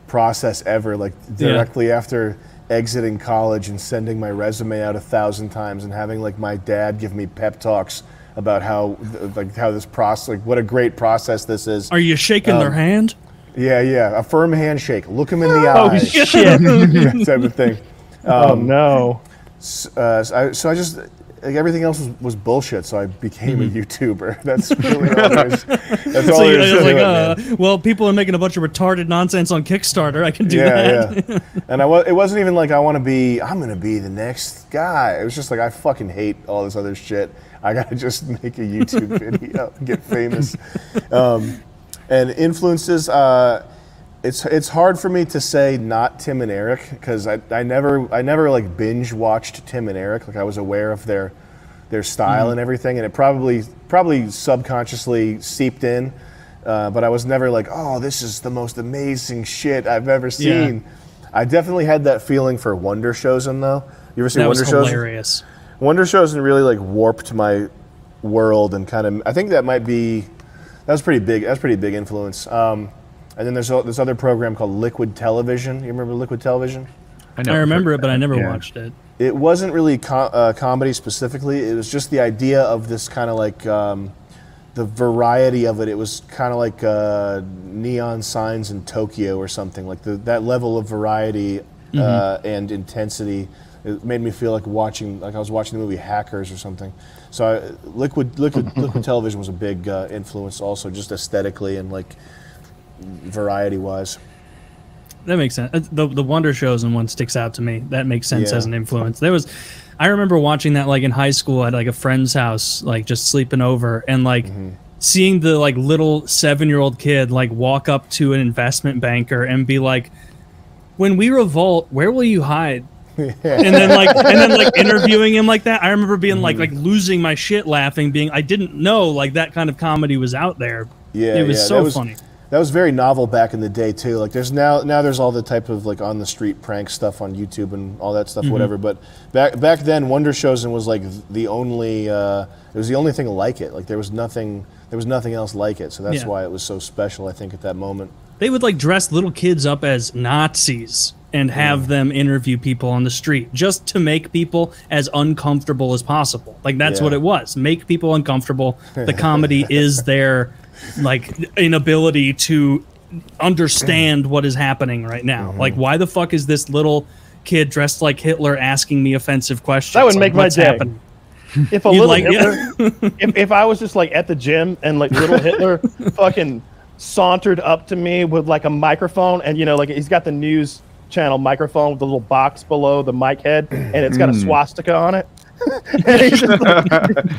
[SPEAKER 2] process ever. Like directly after exiting college and sending my resume out 1,000 times and having like my dad give me pep talks about how this process, like what a great process this is.
[SPEAKER 1] Are you shaking their hand?
[SPEAKER 2] Yeah, a firm handshake. Look them in the
[SPEAKER 3] Oh
[SPEAKER 2] eye.
[SPEAKER 3] shit!
[SPEAKER 2] That type of thing.
[SPEAKER 3] Oh no.
[SPEAKER 2] So I just, like, everything else was bullshit. So I became a YouTuber. That's really all there is. That's all
[SPEAKER 1] So
[SPEAKER 2] there is
[SPEAKER 1] you're
[SPEAKER 2] to
[SPEAKER 1] like,
[SPEAKER 2] it, man.
[SPEAKER 1] well, people are making a bunch of retarded nonsense on Kickstarter. I can do that.
[SPEAKER 2] Yeah. And it wasn't even like I'm gonna be the next guy. It was just like I fucking hate all this other shit. I gotta just make a YouTube video and get famous. And influences, it's hard for me to say not Tim and Eric because I never like binge watched Tim and Eric. Like I was aware of their style and everything, and it probably subconsciously seeped in. But I was never like, oh, this is the most amazing shit I've ever seen. Yeah. I definitely had that feeling for Wonder Chosen though. You ever seen Wonder Chosen? That was
[SPEAKER 1] hilarious.
[SPEAKER 2] Wonder Chosen really like warped my world and kind of, I think that was pretty big. That's pretty big influence. And then there's this other program called Liquid Television. You remember Liquid Television?
[SPEAKER 1] I remember it, but I never watched it.
[SPEAKER 2] It wasn't really comedy specifically. It was just the idea of this kind of like the variety of it. It was kind of like neon signs in Tokyo or something. Like that level of variety and intensity. It made me feel like I was watching the movie Hackers or something. So Liquid Television was a big influence also, just aesthetically and like variety-wise.
[SPEAKER 1] That makes sense. The Wonder Chosen one sticks out to me. That makes sense as an influence. I remember watching that like in high school at like a friend's house, like just sleeping over, and like seeing the like little 7-year-old kid like walk up to an investment banker and be like, "When we revolt, where will you hide?" and then like interviewing him like that. I remember being like losing my shit laughing, I didn't know like that kind of comedy was out there.
[SPEAKER 2] Yeah,
[SPEAKER 1] it was so funny.
[SPEAKER 2] That was very novel back in the day too. Like there's now there's all the type of like on the street prank stuff on YouTube and all that stuff, whatever. But back then, Wonder Chosen was like the only it was the only thing like it. Like there was nothing else like it. So that's why it was so special, I think, at that moment. They
[SPEAKER 1] would like dress little kids up as Nazis and have them interview people on the street just to make people as uncomfortable as possible. Like that's what it was. Make people uncomfortable. The comedy is their like inability to understand what is happening right now. Like why the fuck is this little kid dressed like Hitler asking me offensive questions?
[SPEAKER 3] That would make my day.
[SPEAKER 1] Happening?
[SPEAKER 3] If a little Hitler, if I was just like at the gym and like little Hitler fucking sauntered up to me with like a microphone, and you know, like he's got the news channel microphone with the little box below the mic head, and it's got a swastika on it. And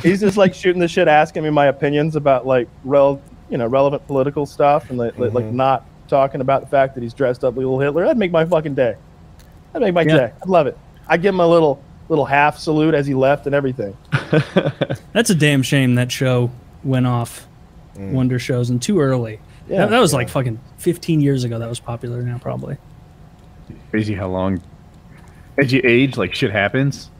[SPEAKER 3] he's just like shooting the shit, asking me my opinions about like relevant political stuff, and like not talking about the fact that he's dressed up like little Hitler. That'd make my fucking day. That'd make my day. I'd love it. I'd give him a little half salute as he left and everything.
[SPEAKER 1] That's a damn shame that show went off Wonder Shows and too early.
[SPEAKER 3] Yeah,
[SPEAKER 1] that was like fucking 15 years ago that was popular now, probably.
[SPEAKER 4] Crazy how long, as you age, like shit happens.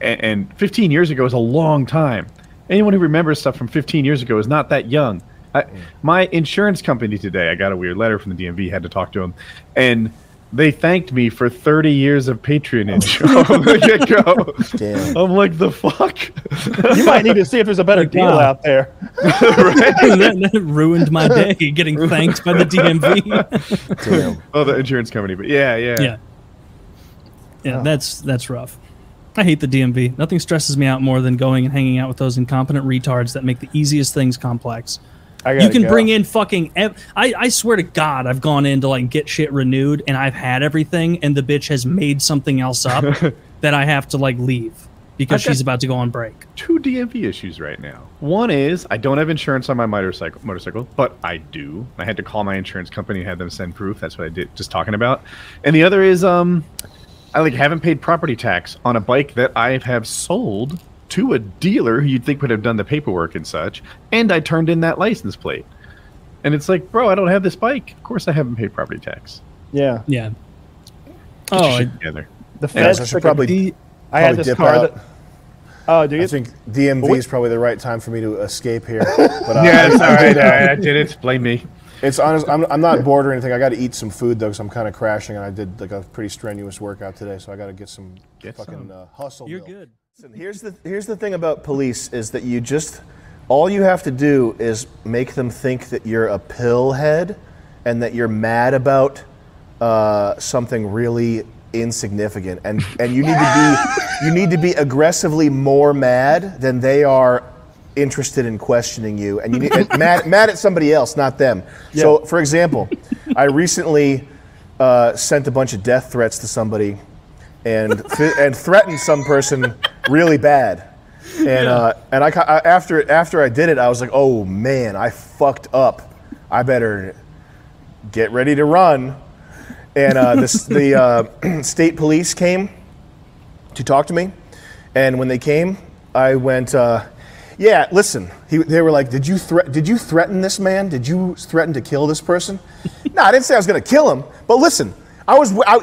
[SPEAKER 4] And 15 years ago is a long time. Anyone who remembers stuff from 15 years ago is not that young. My insurance company today, I got a weird letter from the DMV, had to talk to them, and they thanked me for 30 years of patronage from the get-go.
[SPEAKER 2] Damn.
[SPEAKER 4] I'm like, the fuck?
[SPEAKER 3] You might need to see if there's a better deal out there.
[SPEAKER 1] That ruined my day, getting thanked by the DMV.
[SPEAKER 2] Damn.
[SPEAKER 4] Oh, the insurance company, but yeah.
[SPEAKER 1] Yeah, that's rough. I hate the DMV. Nothing stresses me out more than going and hanging out with those incompetent retards that make the easiest things complex. You can bring in fucking... I swear to God, I've gone in to like get shit renewed, and I've had everything, and the bitch has made something else up that I have to like leave because she's about to go on break.
[SPEAKER 4] 2 DMV issues right now. One is I don't have insurance on my motorcycle, but I do. I had to call my insurance company and have them send proof. That's what I did, just talking about. And the other is I like haven't paid property tax on a bike that I have sold to a dealer who you'd think would have done the paperwork and such, and I turned in that license plate. And it's like, bro, I don't have this bike. Of course I haven't paid property tax.
[SPEAKER 3] Yeah.
[SPEAKER 1] Yeah.
[SPEAKER 4] Get your shit together.
[SPEAKER 3] The feds
[SPEAKER 2] I should probably
[SPEAKER 3] I had this
[SPEAKER 2] dip
[SPEAKER 3] car
[SPEAKER 2] out.
[SPEAKER 3] that... Oh, do you?
[SPEAKER 2] I think DMV is probably the right time for me to escape here. But,
[SPEAKER 4] Yeah, it's all right. I did it. Blame me.
[SPEAKER 2] It's honest. I'm not bored or anything. I got to eat some food though, because I'm kind of crashing, and I did like a pretty strenuous workout today, so I got to get some hustle.
[SPEAKER 1] You're
[SPEAKER 2] milk.
[SPEAKER 1] good.
[SPEAKER 2] Listen, here's the thing about police is that all you have to do is make them think that you're a pillhead, and that you're mad about something really insignificant, and you need to be aggressively more mad than they are interested in questioning you, and you need mad at somebody else, not them. Yeah. So, for example, I recently sent a bunch of death threats to somebody, and threatened some person really bad, and after I did it, I was like, oh man, I fucked up. I better get ready to run. And the state police came to talk to me, and when they came, I went. Yeah, listen. They were like, "Did you threaten this man? Did you threaten to kill this person?" No, I didn't say I was going to kill him. But listen,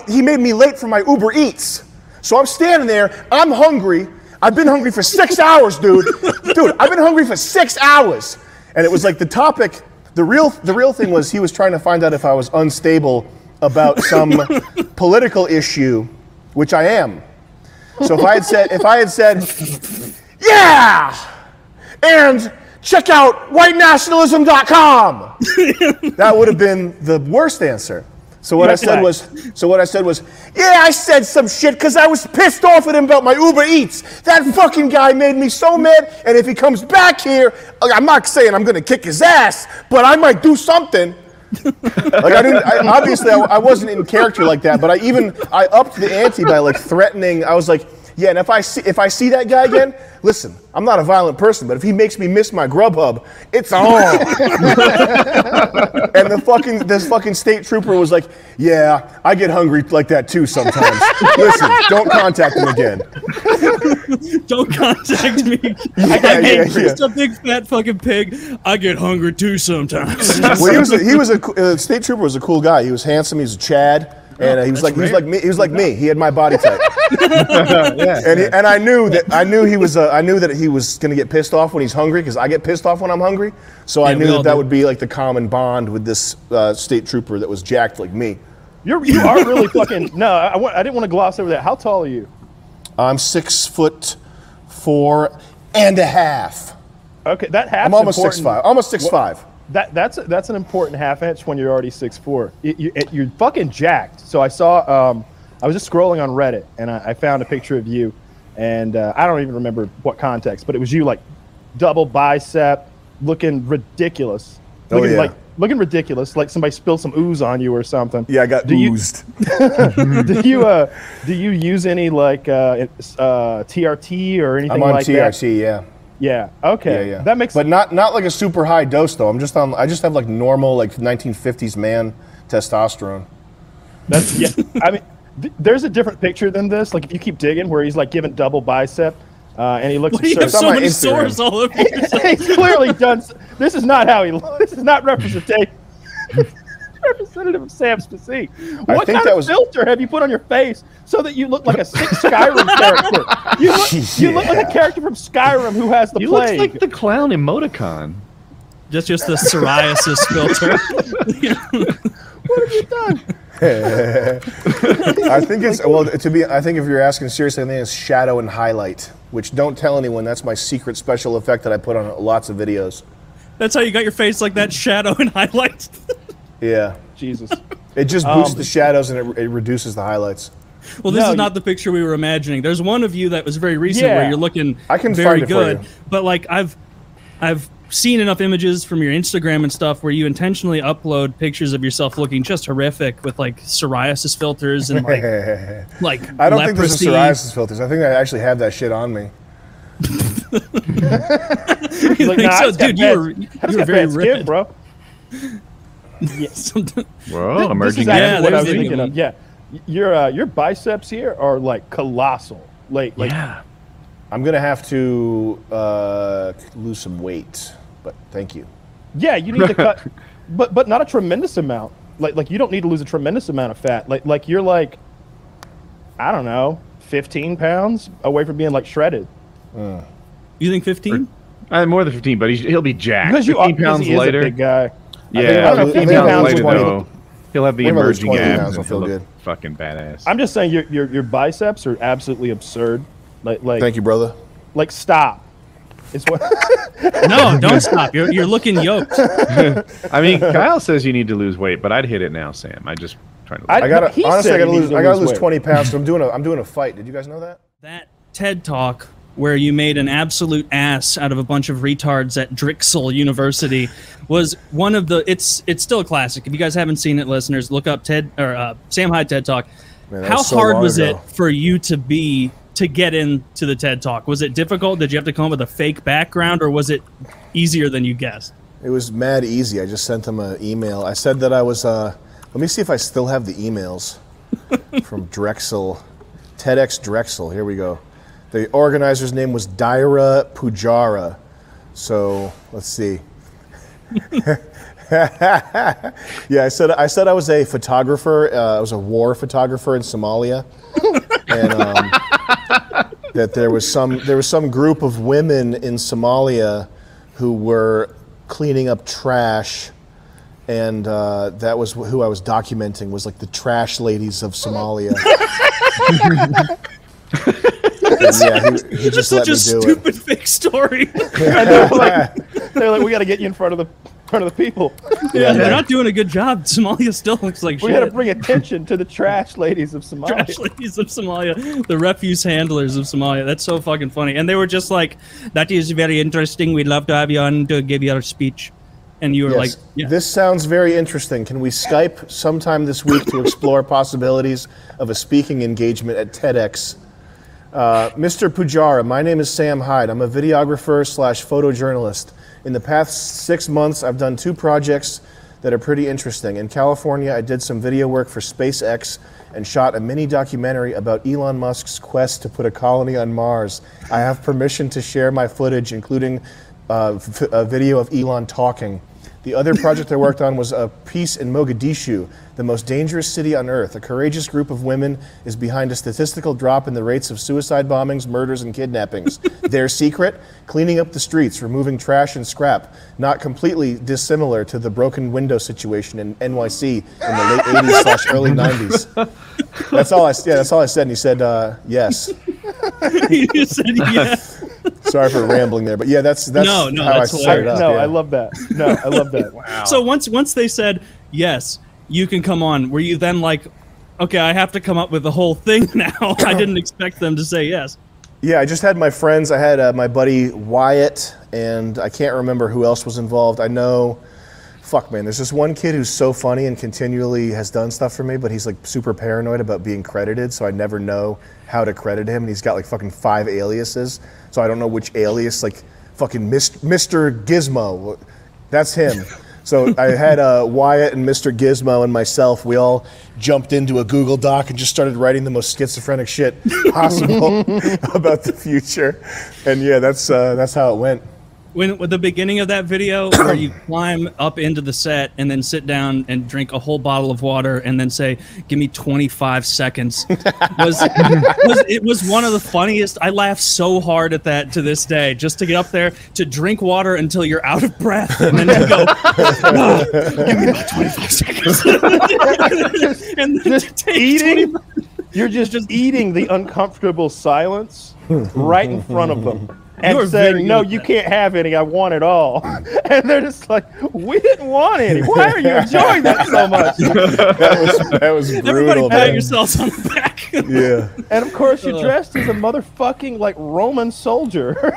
[SPEAKER 2] he made me late for my Uber Eats, so I'm standing there. I'm hungry. I've been hungry for 6 hours, dude. I've been hungry for 6 hours, and it was like the topic. The real thing was he was trying to find out if I was unstable about some political issue, which I am. So if I had said, yeah. And check out whitenationalism.com. That would have been the worst answer. So what I said was, yeah, I said some shit because I was pissed off at him about my Uber Eats. That fucking guy made me so mad, and if he comes back here, I'm not saying I'm gonna kick his ass, but I might do something. Obviously I wasn't in character like that, but I upped the ante by like threatening. I was like, yeah, and if I see that guy again, listen, I'm not a violent person, but if he makes me miss my Grubhub, it's on. And this fucking state trooper was like, yeah, I get hungry like that too sometimes. Listen, don't contact him again.
[SPEAKER 1] Don't contact me. Just a big fat fucking pig. I get hungry too sometimes.
[SPEAKER 2] Well, state trooper was a cool guy. He was handsome. He was a Chad. And he was like me. He had my body type. And I knew that he was going to get pissed off when he's hungry, because I get pissed off when I'm hungry. So I knew that would be like the common bond with this state trooper that was jacked like me.
[SPEAKER 3] You are really fucking. No, I didn't want to gloss over that. How tall are you?
[SPEAKER 2] I'm 6'4.5".
[SPEAKER 3] Okay, that half.
[SPEAKER 2] I'm almost 6'5". Almost 6'5".
[SPEAKER 3] That's an important half inch when you're already 6'4". You're fucking jacked. So I saw. I was just scrolling on Reddit, and I found a picture of you, and I don't even remember what context, but it was you like double bicep, looking ridiculous. Looking ridiculous, like somebody spilled some ooze on you or something.
[SPEAKER 2] Yeah, I got oozed.
[SPEAKER 3] Do you use any like TRT or anything like that?
[SPEAKER 2] I'm on TRT, yeah.
[SPEAKER 3] Yeah. Okay.
[SPEAKER 2] Yeah.
[SPEAKER 3] That makes.
[SPEAKER 2] But not like a super high dose though. I just have like normal like 1950s man testosterone.
[SPEAKER 3] That's I mean, there's a different picture than this. Like if you keep digging, where he's like giving double bicep. And he looks
[SPEAKER 1] Why do you have
[SPEAKER 2] on
[SPEAKER 1] so
[SPEAKER 2] my
[SPEAKER 1] many
[SPEAKER 2] Instagram.
[SPEAKER 1] sores all over yourself?
[SPEAKER 3] he's clearly done. This is not how he. This is not representation. Representative of Sam's physique. What
[SPEAKER 2] think
[SPEAKER 3] kind
[SPEAKER 2] that
[SPEAKER 3] of
[SPEAKER 2] was-
[SPEAKER 3] filter have you put on your face so that you look like a sick Skyrim character? You look like a character from Skyrim who has the
[SPEAKER 4] He looks
[SPEAKER 3] plague.
[SPEAKER 4] like the clown emoticon.
[SPEAKER 1] Just the psoriasis filter.
[SPEAKER 3] What have you done?
[SPEAKER 2] I think it's I think if you're asking seriously, I think it's shadow and highlight, which don't tell anyone. That's my secret special effect that I put on lots of videos.
[SPEAKER 1] That's how you got your face like that, shadow and highlights.
[SPEAKER 2] Yeah,
[SPEAKER 3] Jesus.
[SPEAKER 2] it just boosts the shadows and it reduces the highlights.
[SPEAKER 1] Well, this
[SPEAKER 3] No,
[SPEAKER 1] is not the picture we were imagining. There's one of you that was very recent
[SPEAKER 3] Yeah.
[SPEAKER 1] where you're looking
[SPEAKER 2] I can
[SPEAKER 1] very
[SPEAKER 2] find it for
[SPEAKER 1] good.
[SPEAKER 2] you.
[SPEAKER 1] But like I've seen enough images from your Instagram and stuff where you intentionally upload pictures of yourself looking just horrific with like psoariasis filters and like
[SPEAKER 2] I don't think there's
[SPEAKER 1] leprosy.
[SPEAKER 2] a psoriasis filters. I think I actually have that shit on me.
[SPEAKER 3] He's like,
[SPEAKER 1] think
[SPEAKER 3] nah,
[SPEAKER 1] so?
[SPEAKER 3] I just got
[SPEAKER 1] Dude,
[SPEAKER 3] bad-
[SPEAKER 1] you were
[SPEAKER 3] I just got
[SPEAKER 1] very
[SPEAKER 3] bad skin,
[SPEAKER 1] red.
[SPEAKER 3] bro.
[SPEAKER 4] Whoa,
[SPEAKER 3] This
[SPEAKER 4] emerging
[SPEAKER 3] is
[SPEAKER 1] Yeah,
[SPEAKER 3] actually what I was
[SPEAKER 1] there's the-
[SPEAKER 3] thinking of. Yeah, your biceps here are like colossal. Like
[SPEAKER 4] Yeah.
[SPEAKER 2] I'm gonna have to lose some weight, but thank you.
[SPEAKER 3] yeah, you need to cut, but not a tremendous amount. Like you don't need to lose a tremendous amount of fat. Like you're like, I don't know, 15 pounds away from being like shredded.
[SPEAKER 1] You think 15?
[SPEAKER 4] More than 15, but he'll be jacked.
[SPEAKER 3] Because you
[SPEAKER 4] 15
[SPEAKER 3] because
[SPEAKER 4] pounds
[SPEAKER 3] he is
[SPEAKER 4] later.
[SPEAKER 3] a big guy.
[SPEAKER 4] Yeah,
[SPEAKER 2] I think I'll lose
[SPEAKER 4] 15 pounds
[SPEAKER 3] 20
[SPEAKER 4] later,
[SPEAKER 2] pounds.
[SPEAKER 4] though, he'll have the
[SPEAKER 2] I think I'll lose
[SPEAKER 4] emerging
[SPEAKER 2] 20
[SPEAKER 4] abs
[SPEAKER 2] pounds,
[SPEAKER 4] and
[SPEAKER 2] I'll feel
[SPEAKER 4] he'll look
[SPEAKER 2] good.
[SPEAKER 4] fucking badass.
[SPEAKER 3] I'm just saying your biceps are absolutely absurd. Like
[SPEAKER 2] Thank you, brother.
[SPEAKER 3] Like stop. It's what.
[SPEAKER 1] No, don't stop. You're looking yoked.
[SPEAKER 4] I mean, Kyle says you need to lose weight, but I'd hit it now, Sam. I just trying to.
[SPEAKER 2] I gotta
[SPEAKER 3] He
[SPEAKER 2] honestly,
[SPEAKER 3] said
[SPEAKER 2] I gotta
[SPEAKER 3] he
[SPEAKER 2] lose.
[SPEAKER 3] needed
[SPEAKER 2] I
[SPEAKER 3] to
[SPEAKER 2] gotta
[SPEAKER 3] lose
[SPEAKER 2] lose
[SPEAKER 3] weight.
[SPEAKER 2] 20 pounds. So I'm doing a fight. Did you guys know that?
[SPEAKER 1] That TED Talk where you made an absolute ass out of a bunch of retards at Drexel University was one of the. It's still a classic. If you guys haven't seen it, listeners, look up Sam Hyde TED Talk.
[SPEAKER 2] Man, that
[SPEAKER 1] How
[SPEAKER 2] was so
[SPEAKER 1] hard
[SPEAKER 2] long
[SPEAKER 1] was
[SPEAKER 2] ago.
[SPEAKER 1] it for you to get into the TED Talk? Was it difficult? Did you have to come up with a fake background, or was it easier than you guessed?
[SPEAKER 2] It was mad easy. I just sent them an email. I said that I was. Let me see if I still have the emails from Drexel, TEDx Drexel. Here we go. The organizer's name was Daira Pujara. So let's see. Yeah, I said I was a photographer. I was a war photographer in Somalia, and that there was some group of women in Somalia who were cleaning up trash, and that was who I was documenting, was like the trash ladies of Somalia. And yeah, he just let
[SPEAKER 1] Such
[SPEAKER 2] me
[SPEAKER 1] a
[SPEAKER 2] do it.
[SPEAKER 1] stupid fake story.
[SPEAKER 3] And they're like, we got to get you in front of the people.
[SPEAKER 1] Yeah, they're not doing a good job. Somalia still looks like
[SPEAKER 3] We
[SPEAKER 1] shit.
[SPEAKER 3] got to bring attention to the trash ladies of Somalia.
[SPEAKER 1] Trash ladies of Somalia, the refuse handlers of Somalia. That's so fucking funny. And they were just like, "That is very interesting. We'd love to have you on to give your speech." And you were
[SPEAKER 2] Yes.
[SPEAKER 1] like, "Yeah."
[SPEAKER 2] This sounds very interesting. Can we Skype sometime this week to explore possibilities of a speaking engagement at TEDx? Mr. Pujara, my name is Sam Hyde. I'm a videographer / photojournalist. In the past 6 months, I've done 2 projects that are pretty interesting. In California, I did some video work for SpaceX and shot a mini documentary about Elon Musk's quest to put a colony on Mars. I have permission to share my footage, including a video of Elon talking. The other project I worked on was a piece in Mogadishu, the most dangerous city on earth. A courageous group of women is behind a statistical drop in the rates of suicide bombings, murders, and kidnappings. Their secret? Cleaning up the streets, removing trash and scrap. Not completely dissimilar to the broken window situation in NYC in the late 80s / early 90s. That's all I said, and he said, yes.
[SPEAKER 1] You said yes.
[SPEAKER 2] Sorry for rambling there, but yeah, that's
[SPEAKER 1] No,
[SPEAKER 2] how
[SPEAKER 1] that's
[SPEAKER 2] I set it up.
[SPEAKER 3] No,
[SPEAKER 2] yeah.
[SPEAKER 3] I love that. No, I love that.
[SPEAKER 4] Wow.
[SPEAKER 1] So once they said yes, you can come on. Were you then like, okay, I have to come up with the whole thing now? I didn't expect them to say yes.
[SPEAKER 2] Yeah, I just had my friends. I had my buddy Wyatt, and I can't remember who else was involved. I know, fuck man, there's this one kid who's so funny and continually has done stuff for me, but he's like super paranoid about being credited, so I never know how to credit him, and he's got like fucking 5 aliases, so I don't know which alias, like fucking Mr. Gizmo, that's him. So I had Wyatt and Mr. Gizmo and myself. We all jumped into a Google Doc and just started writing the most schizophrenic shit possible about the future. And yeah, that's how it went.
[SPEAKER 1] When with the beginning of that video, where you climb up into the set and then sit down and drink a whole bottle of water and then say, "Give me 25 seconds," it was one of the funniest. I laughed so hard at that to this day. Just to get up there to drink water until you're out of breath, and then you go, "No, give me about 25 seconds," and then
[SPEAKER 3] Just eating. You're just eating the uncomfortable silence right in front of them. And saying, "No, you can't have any. I want it all." And they're just like, "We didn't want any. Why are you enjoying that so much?"
[SPEAKER 2] That was brutal.
[SPEAKER 1] Everybody pat
[SPEAKER 2] man.
[SPEAKER 1] yourselves on the back.
[SPEAKER 2] Yeah.
[SPEAKER 3] And of course, you're dressed as a motherfucking like Roman soldier.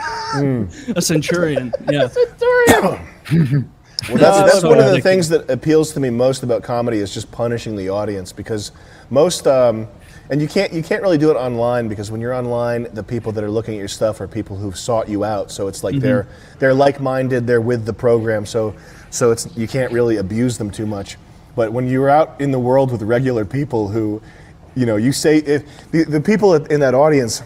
[SPEAKER 1] A centurion. Yeah.
[SPEAKER 3] Centurion.
[SPEAKER 2] Well, that's
[SPEAKER 1] so
[SPEAKER 2] one of the
[SPEAKER 1] ridiculous.
[SPEAKER 2] things that appeals to me most about comedy is just punishing the audience, because most and you can't really do it online, because when you're online, the people that are looking at your stuff are people who've sought you out. So it's like they're like-minded, they're with the program. So it's you can't really abuse them too much. But when you're out in the world with regular people who, you say, if the people in that audience,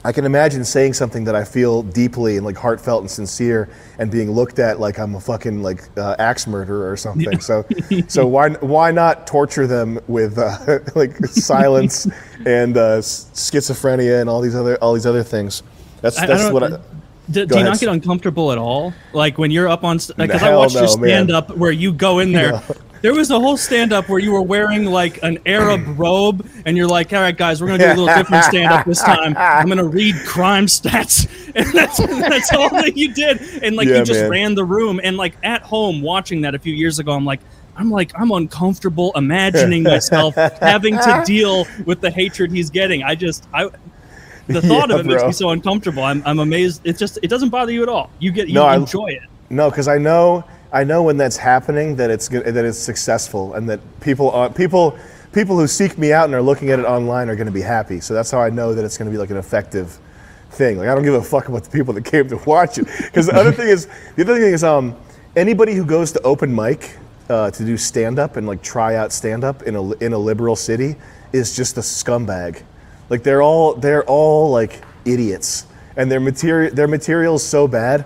[SPEAKER 2] I can imagine saying something that I feel deeply and like heartfelt and sincere, and being looked at like I'm a fucking like axe murderer or something.
[SPEAKER 1] Yeah.
[SPEAKER 2] So why not torture them with like silence and schizophrenia and all these other things? That's what.
[SPEAKER 1] Do you
[SPEAKER 2] ahead.
[SPEAKER 1] not get uncomfortable at all? Like when you're up on, because I
[SPEAKER 2] Hell
[SPEAKER 1] watched your
[SPEAKER 2] no, man.
[SPEAKER 1] stand-up where you go in there.
[SPEAKER 2] Yeah.
[SPEAKER 1] There was a whole stand-up where you were wearing like an Arab robe, and you're like, "All right, guys, we're gonna do a little different stand-up this time. I'm gonna read crime stats," and that's all that you did. And like
[SPEAKER 2] Yeah,
[SPEAKER 1] you just
[SPEAKER 2] man.
[SPEAKER 1] ran the room. And like at home watching that a few years ago, I'm uncomfortable imagining myself having to deal with the hatred he's getting. The thought of it makes
[SPEAKER 2] bro.
[SPEAKER 1] me so uncomfortable. I'm amazed. It doesn't bother you at all. You
[SPEAKER 2] I
[SPEAKER 1] enjoy it.
[SPEAKER 2] No, because I know when that's happening that it's good, that it's successful, and that people who seek me out and are looking at it online are going to be happy. So that's how I know that it's going to be like an effective thing. Like I don't give a fuck about the people that came to watch it. Because the other thing is anybody who goes to open mic to do stand up and like try out stand up in a liberal city is just a scumbag. Like they're all like idiots, and their material's so bad.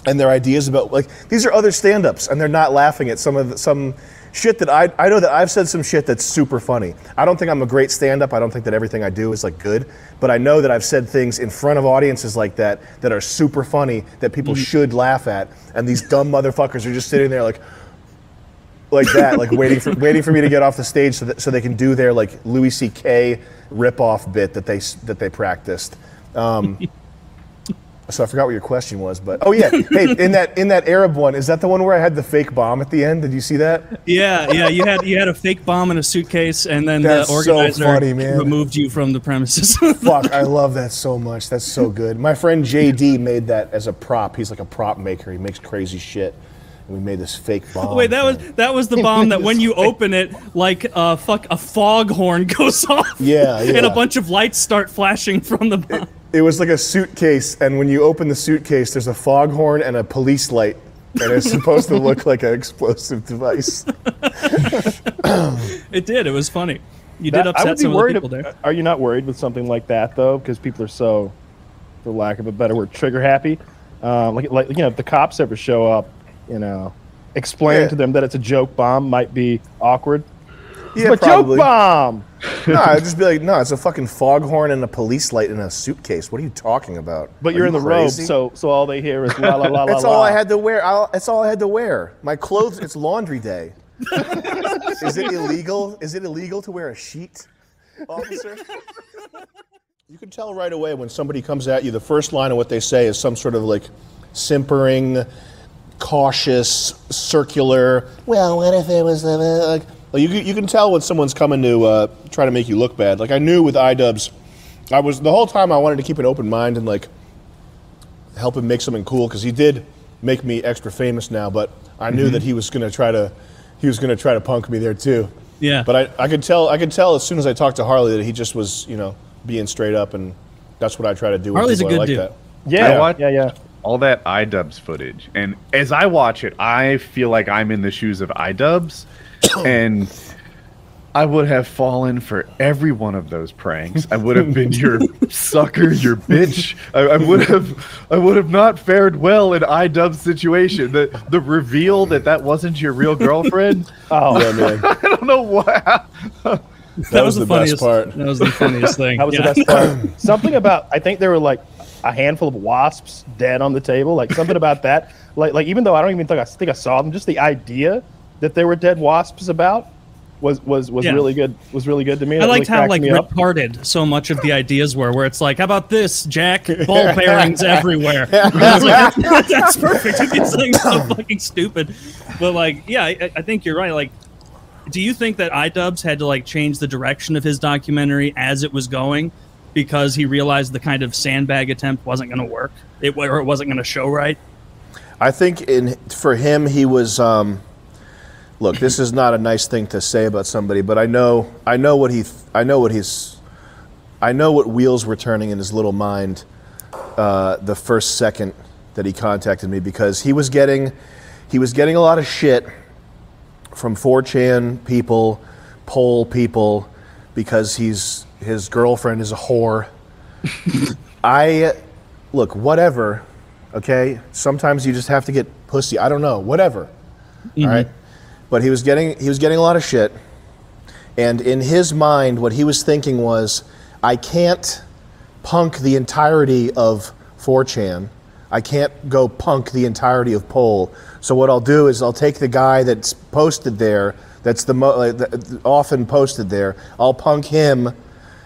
[SPEAKER 2] And their ideas about, like, these are other stand-ups, and they're not laughing at some shit that I know that I've said some shit that's super funny. I don't think I'm a great stand-up. I don't think that everything I do is like good, but I know that I've said things in front of audiences like that are super funny that people should laugh at, and these dumb motherfuckers are just sitting there like that, like waiting for me to get off the stage so they can do their like Louis C.K. ripoff bit that they practiced. So I forgot what your question was, but oh yeah, hey, in that Arab one, is that the one where I had the fake bomb at the end? Did you see that?
[SPEAKER 1] Yeah. You had a fake bomb in a suitcase, and then
[SPEAKER 2] That's
[SPEAKER 1] the
[SPEAKER 2] so
[SPEAKER 1] organizer
[SPEAKER 2] funny, man.
[SPEAKER 1] removed you from the premises.
[SPEAKER 2] Fuck, I love that so much. That's so good. My friend JD made that as a prop. He's like a prop maker. He makes crazy shit. And we made this fake bomb.
[SPEAKER 1] Wait, that was the bomb that when you open it, like a foghorn goes off.
[SPEAKER 2] Yeah.
[SPEAKER 1] And a bunch of lights start flashing from the bomb.
[SPEAKER 2] It was like a suitcase, and when you open the suitcase, there's a foghorn and a police light, and it's supposed to look like an explosive device.
[SPEAKER 1] It did. It was funny. You did
[SPEAKER 3] I
[SPEAKER 1] upset
[SPEAKER 3] would be
[SPEAKER 1] some of the
[SPEAKER 3] worried.
[SPEAKER 1] people there.
[SPEAKER 3] Are you not worried with something like that though? Because people are so, for lack of a better word, trigger happy. Like if the cops ever show up, explain to them that it's a joke bomb might be awkward.
[SPEAKER 2] Yeah,
[SPEAKER 3] But
[SPEAKER 2] probably.
[SPEAKER 3] joke bomb.
[SPEAKER 2] No, I'd just be like, no, it's a fucking foghorn and a police light in a suitcase. What are you talking about?
[SPEAKER 3] But
[SPEAKER 2] Are
[SPEAKER 3] you're
[SPEAKER 2] you
[SPEAKER 3] in the
[SPEAKER 2] crazy?
[SPEAKER 3] robe, so all they hear is la la la la.
[SPEAKER 2] That's
[SPEAKER 3] la.
[SPEAKER 2] all I had to wear. That's all I had to wear. My clothes. It's laundry day. Is it illegal? Is it illegal to wear a sheet, officer? You can tell right away when somebody comes at you. The first line of what they say is some sort of like simpering, cautious, circular. Well, what if it was like? Well, you can tell when someone's coming to try to make you look bad. Like I knew with iDubbbz, the whole time I wanted to keep an open mind and like help him make something cool, because he did make me extra famous now. But I knew that he was gonna try to punk me there too.
[SPEAKER 1] Yeah.
[SPEAKER 2] But I could tell as soon as I talked to Harley that he just was being straight up, and that's what I try to do.
[SPEAKER 1] Harley's
[SPEAKER 2] with
[SPEAKER 1] a
[SPEAKER 2] people
[SPEAKER 1] good
[SPEAKER 2] like
[SPEAKER 1] dude.
[SPEAKER 2] that.
[SPEAKER 3] Yeah.
[SPEAKER 4] all that iDubbbz footage, and as I watch it, I feel like I'm in the shoes of iDubbbz, and I would have fallen for every one of those pranks. I would have been your sucker, your bitch. I would have not fared well in iDubbbz situation. The reveal that wasn't your real girlfriend.
[SPEAKER 3] Oh,
[SPEAKER 2] Yeah, man.
[SPEAKER 4] I don't know what.
[SPEAKER 1] That was the
[SPEAKER 2] best
[SPEAKER 1] funniest
[SPEAKER 2] part.
[SPEAKER 1] That was the funniest thing.
[SPEAKER 3] that was
[SPEAKER 1] Yeah.
[SPEAKER 3] the best part. Something about, I think there were like a handful of wasps dead on the table. Like something about that. Like even though I don't even think I saw them, just the idea that there were dead wasps about was
[SPEAKER 1] Yeah.
[SPEAKER 3] really good. Was really good to me.
[SPEAKER 1] I
[SPEAKER 3] That
[SPEAKER 1] liked
[SPEAKER 3] really
[SPEAKER 1] how
[SPEAKER 3] cracked
[SPEAKER 1] like
[SPEAKER 3] me up.
[SPEAKER 1] retarded so much of the ideas were, where it's like, how about this, Jack? Ball bearings everywhere. I was like, that's perfect. It's like so fucking stupid. But like, yeah, I think you're right. Like, do you think that iDubbbz had to like change the direction of his documentary as it was going because he realized the kind of sandbag attempt wasn't going to work, or it wasn't going to show right?
[SPEAKER 2] I think for him, he was. Look, this is not a nice thing to say about somebody, but I know what wheels were turning in his little mind the first second that he contacted me, because he was getting a lot of shit from 4chan people, poll people, because his girlfriend is a whore. Look, whatever, okay? Sometimes you just have to get pussy. I don't know, whatever. All right? But he was getting a lot of shit. And in his mind, what he was thinking was, I can't punk the entirety of 4chan. I can't go punk the entirety of Poll. So what I'll do is I'll take the guy that's posted there, that's often posted there, I'll punk him,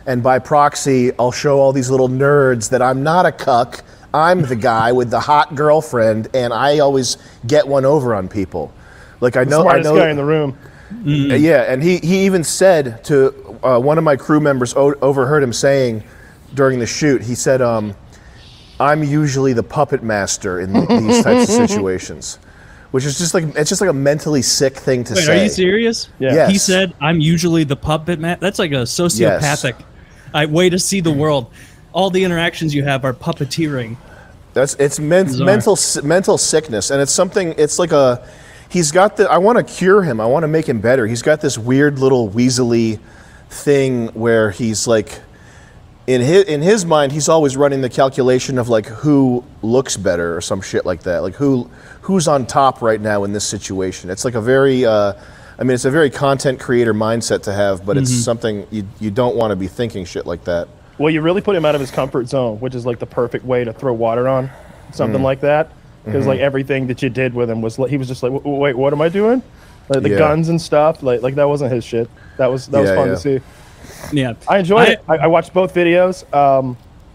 [SPEAKER 2] and by proxy, I'll show all these little nerds that I'm not a cuck, I'm the guy with the hot girlfriend, and I always get one over on people. Like I know,
[SPEAKER 3] Smartest guy in the room.
[SPEAKER 2] Yeah, and he even said to one of my crew members, overheard him saying during the shoot, he said, I'm usually the puppet master in these types of situations, which is just like a mentally sick thing to say.
[SPEAKER 1] Are you serious?
[SPEAKER 3] Yeah.
[SPEAKER 2] Yes.
[SPEAKER 1] He said, I'm usually the puppet man. That's like a sociopathic way to see the world. All the interactions you have are puppeteering.
[SPEAKER 2] It's mental sickness, and it's something. It's like he's got I want to cure him. I want to make him better. He's got this weird little weaselly thing where he's like, in his mind, he's always running the calculation of like who looks better or some shit like that. Like who's on top right now in this situation. It's like a very, it's a very content creator mindset to have, but it's something you don't want to be thinking shit like that.
[SPEAKER 3] Well, you really put him out of his comfort zone, which is like the perfect way to throw water on something like that. Because like everything that you did with him was like, he was just like, wait, what am I doing? Like the guns and stuff, like that wasn't his shit. That was fun to see.
[SPEAKER 1] Yeah.
[SPEAKER 3] I enjoyed it. I watched both videos.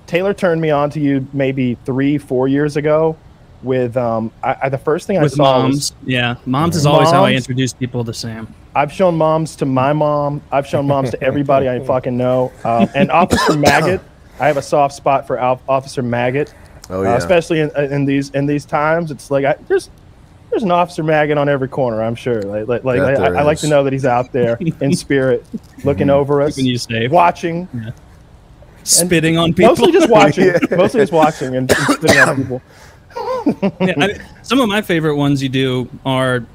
[SPEAKER 3] Taylor turned me on to you maybe 3-4 years ago with the first thing I saw
[SPEAKER 1] Moms.
[SPEAKER 3] was
[SPEAKER 1] Moms is always how I
[SPEAKER 3] Moms.
[SPEAKER 1] introduce people to Sam.
[SPEAKER 3] I've shown Moms to my mom. I've shown Moms to everybody I fucking know. And Officer Maggot, I have a soft spot for Officer Maggot.
[SPEAKER 2] Oh yeah.
[SPEAKER 3] Especially in these times, it's like there's an Officer Maggot on every corner. I'm sure. I like to know that he's out there in spirit, looking over us,
[SPEAKER 1] Keeping you safe.
[SPEAKER 3] watching,
[SPEAKER 1] Spitting on people.
[SPEAKER 3] mostly just watching, mostly just watching and spitting on people.
[SPEAKER 1] Some of my favorite ones you do are,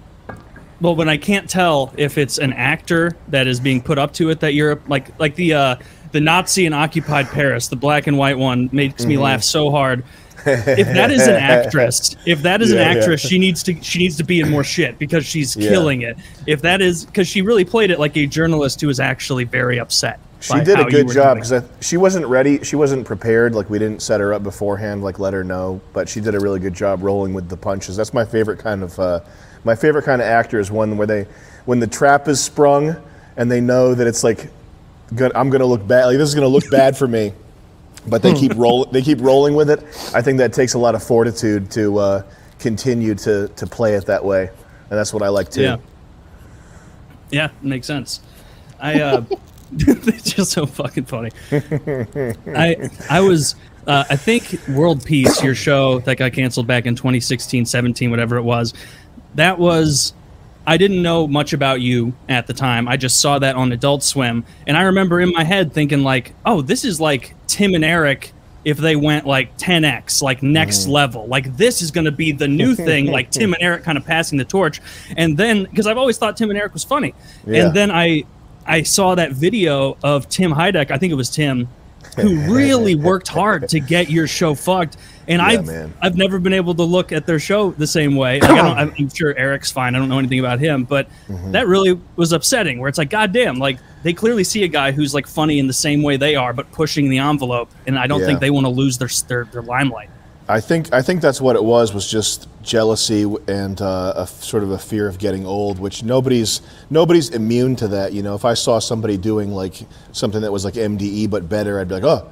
[SPEAKER 1] well, when I can't tell if it's an actor that is being put up to it, that you're like the Nazi in Occupied Paris, the black and white one, makes me laugh so hard. If that is an actress, she needs to be in more shit because she's killing it. If that is, because she really played it like a journalist who was actually very upset.
[SPEAKER 2] She did a good job because she wasn't ready. She wasn't prepared. Like we didn't set her up beforehand. Like let her know. But she did a really good job rolling with the punches. That's my favorite kind of actor is one where when the trap is sprung and they know that it's like, I'm gonna look bad. Like this is gonna look bad for me. But they keep rolling with it. I think that takes a lot of fortitude to continue to play it that way, and that's what I like too.
[SPEAKER 1] Yeah, it makes sense. It's just so fucking funny. I was I think World Peace, your show that got canceled back in 2016, 17, whatever it was. That was, I didn't know much about you at the time. I just saw that on Adult Swim, and I remember in my head thinking like, oh, this is like Tim and Eric if they went like 10x, like next level, like this is going to be the new thing, like Tim and Eric kind of passing the torch. And then, because I've always thought Tim and Eric was funny, and then I saw that video of Tim Heideck, I think it was Tim, who really worked hard to get your show fucked. And I've never been able to look at their show the same way. Like, I'm sure Eric's fine. I don't know anything about him, but that really was upsetting. Where it's like, goddamn, like they clearly see a guy who's like funny in the same way they are, but pushing the envelope. And I don't think they want to lose their limelight.
[SPEAKER 2] I think that's what it was just jealousy and a sort of a fear of getting old, which nobody's immune to that. You know, if I saw somebody doing like something that was like MDE but better, I'd be like,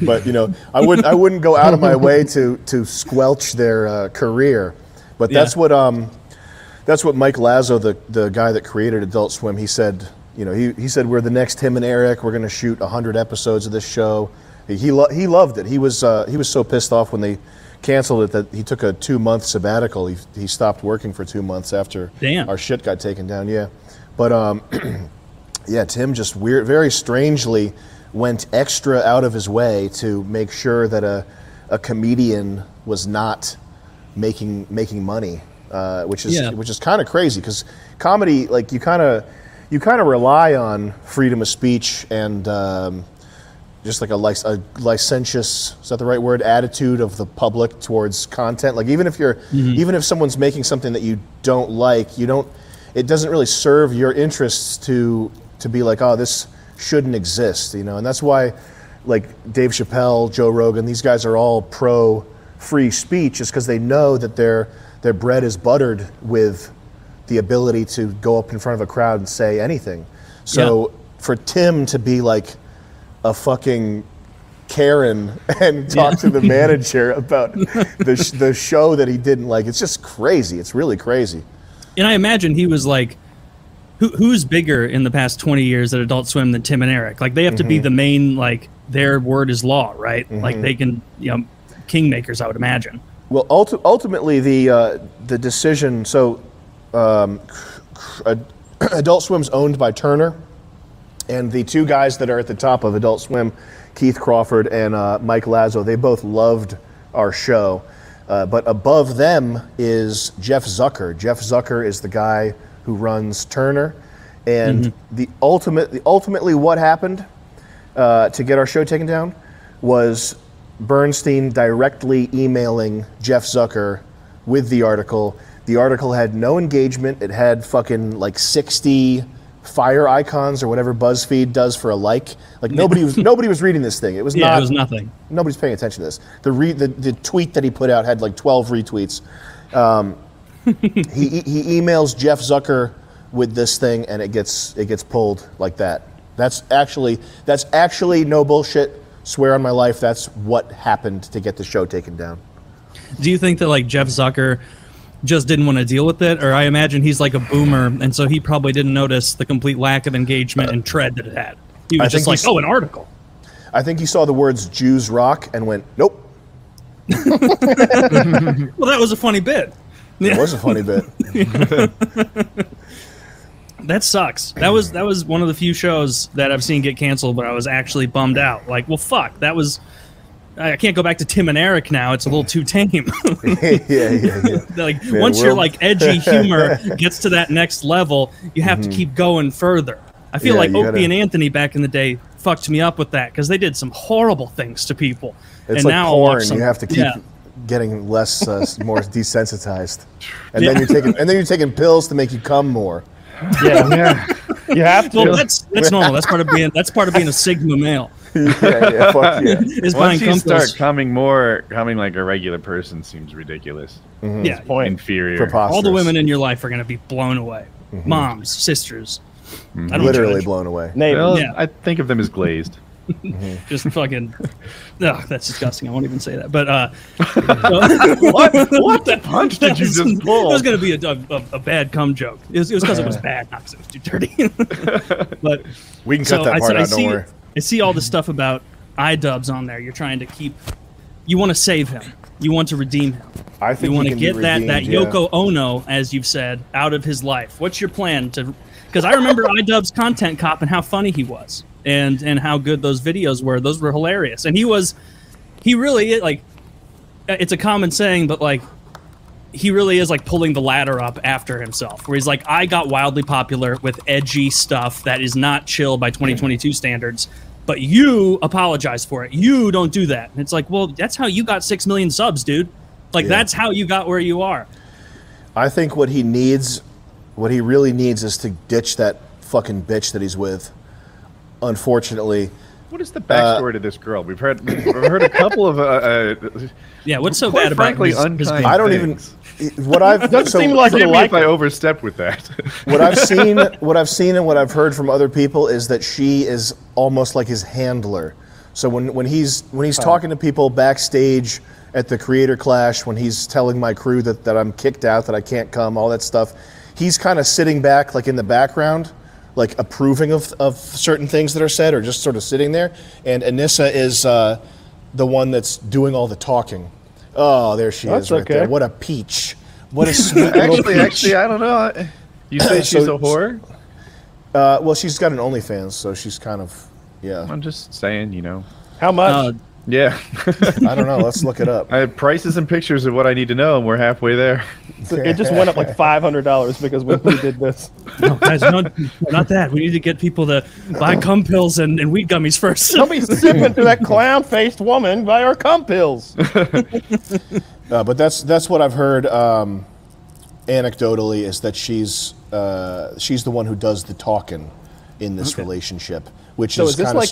[SPEAKER 2] but you know, I wouldn't go out of my way to squelch their career. But that's what Mike Lazo, the guy that created Adult Swim, he said. You know, he said we're the next Tim and Eric. We're going to shoot 100 episodes of this show. He loved it. He was so pissed off when they canceled it that he took a 2-month sabbatical. He stopped working for 2 months after our shit got taken down. Yeah, but Tim just very strangely went extra out of his way to make sure that a comedian was not making money, which is kind of crazy because comedy, like you kind of rely on freedom of speech and just like a licentious, is that the right word, attitude of the public towards content. Like even if someone's making something that you don't like, it doesn't really serve your interests to be like, oh, this shouldn't exist, you know. And that's why like Dave Chappelle, Joe Rogan, these guys are all pro free speech, is because they know that their bread is buttered with the ability to go up in front of a crowd and say anything. So for Tim to be like a fucking Karen and talk to the manager about the show that he didn't like, it's just crazy. It's really crazy.
[SPEAKER 1] And I imagine he was like, who's bigger in the past 20 years at Adult Swim than Tim and Eric? Like they have to be the main, like their word is law, right? Like they can, you know, kingmakers, I would imagine.
[SPEAKER 2] Well, ultimately the decision, so Adult Swim's owned by Turner, and the two guys that are at the top of Adult Swim, Keith Crawford and Mike Lazo, they both loved our show. But above them is Jeff Zucker. Jeff Zucker is the guy who runs Turner. And ultimately what happened to get our show taken down was Bernstein directly emailing Jeff Zucker with the article. The article had no engagement. It had fucking like 60 fire icons or whatever BuzzFeed does for a like. Like nobody was reading this thing. It was it was nothing. Nobody's paying attention to this. The tweet that he put out had like 12 retweets. He emails Jeff Zucker with this thing, and it gets pulled like that. That's actually no bullshit. Swear on my life, that's what happened to get the show taken down.
[SPEAKER 1] Do you think that like Jeff Zucker just didn't want to deal with it? Or I imagine he's like a boomer, and so he probably didn't notice the complete lack of engagement and tread that it had. He was just like, oh, an article.
[SPEAKER 2] I think he saw the words Jews rock and went, nope.
[SPEAKER 1] Well, that was a funny bit.
[SPEAKER 2] It was a funny bit.
[SPEAKER 1] That sucks. That was one of the few shows that I've seen get canceled where I was actually bummed out. Like, well, fuck, that was... I can't go back to Tim and Eric now. It's a little too tame.
[SPEAKER 2] Yeah.
[SPEAKER 1] Like man, once your like edgy humor gets to that next level, you have to keep going further. I feel like Opie and Anthony back in the day fucked me up with that because they did some horrible things to people.
[SPEAKER 2] It's like now porn. You have to keep getting less, more desensitized, and then you're taking pills to make you come more.
[SPEAKER 3] Yeah. You have to.
[SPEAKER 1] Well, that's normal. That's part of being a Sigma male.
[SPEAKER 2] Yeah, fuck yeah.
[SPEAKER 4] Once you start coming like a regular person seems ridiculous.
[SPEAKER 1] Yeah,
[SPEAKER 4] inferior.
[SPEAKER 1] All the women in your life are going to be blown away. Moms, sisters. I don't
[SPEAKER 2] literally blown away.
[SPEAKER 4] Well, I think of them as glazed.
[SPEAKER 1] Just fucking. That's disgusting. I won't even say that. But
[SPEAKER 4] what the punch did you just pull?
[SPEAKER 1] It was going to be a bad cum joke. It was because it was bad, not because it was too dirty. But
[SPEAKER 2] we can cut that part out. Don't worry.
[SPEAKER 1] I see all the stuff about iDubbbz on there. You're trying to keep. You want to save him. You want to redeem him.
[SPEAKER 2] I think
[SPEAKER 1] you want to get that Yoko Ono, as you've said, out of his life. What's your plan to? Because I remember iDubbbz Content Cop and how funny he was. and how good those videos were. Those were hilarious. And he really, like, it's a common saying, but like, he really is like pulling the ladder up after himself, where he's like, I got wildly popular with edgy stuff that is not chill by 2022 standards, but you apologize for it. You don't do that. And it's like, well, that's how you got 6 million subs, dude. Like, that's how you got where you are.
[SPEAKER 2] I think what he really needs is to ditch that fucking bitch that he's with. Unfortunately.
[SPEAKER 4] What is the backstory to this girl? We've heard a couple of
[SPEAKER 1] yeah. What's so
[SPEAKER 4] quite
[SPEAKER 1] bad about
[SPEAKER 4] frankly
[SPEAKER 1] his
[SPEAKER 4] unkind
[SPEAKER 2] I don't
[SPEAKER 4] things.
[SPEAKER 2] even. What I've
[SPEAKER 3] Doesn't seem like you
[SPEAKER 4] Forgive me
[SPEAKER 3] like
[SPEAKER 4] if I
[SPEAKER 3] her.
[SPEAKER 4] overstepped with that.
[SPEAKER 2] what I've seen and what I've heard from other people is that she is almost like his handler. So when he's talking to people backstage at the Creator Clash, when he's telling my crew that I'm kicked out, that I can't come, all that stuff, he's kind of sitting back, like in the background, like approving of certain things that are said, or just sort of sitting there. And Anissa is the one that's doing all the talking. Oh, there she is right there. What a peach. What a sweet little peach.
[SPEAKER 4] Actually, I don't know. You say she's a whore?
[SPEAKER 2] Well, she's got an OnlyFans, so she's kind of, yeah.
[SPEAKER 4] I'm just saying, you know.
[SPEAKER 3] How much?
[SPEAKER 4] Yeah.
[SPEAKER 2] I don't know. Let's look it up.
[SPEAKER 4] I have prices and pictures of what I need to know, and we're halfway there.
[SPEAKER 3] It just went up like $500 because we did this.
[SPEAKER 1] No, guys, not that. We need to get people to buy cum pills and weed gummies first.
[SPEAKER 3] Somebody's sipping to that clown-faced woman by our cum pills.
[SPEAKER 2] But that's what I've heard anecdotally, is that she's the one who does the talking in this relationship, which
[SPEAKER 3] So
[SPEAKER 2] is
[SPEAKER 3] is this
[SPEAKER 2] kind of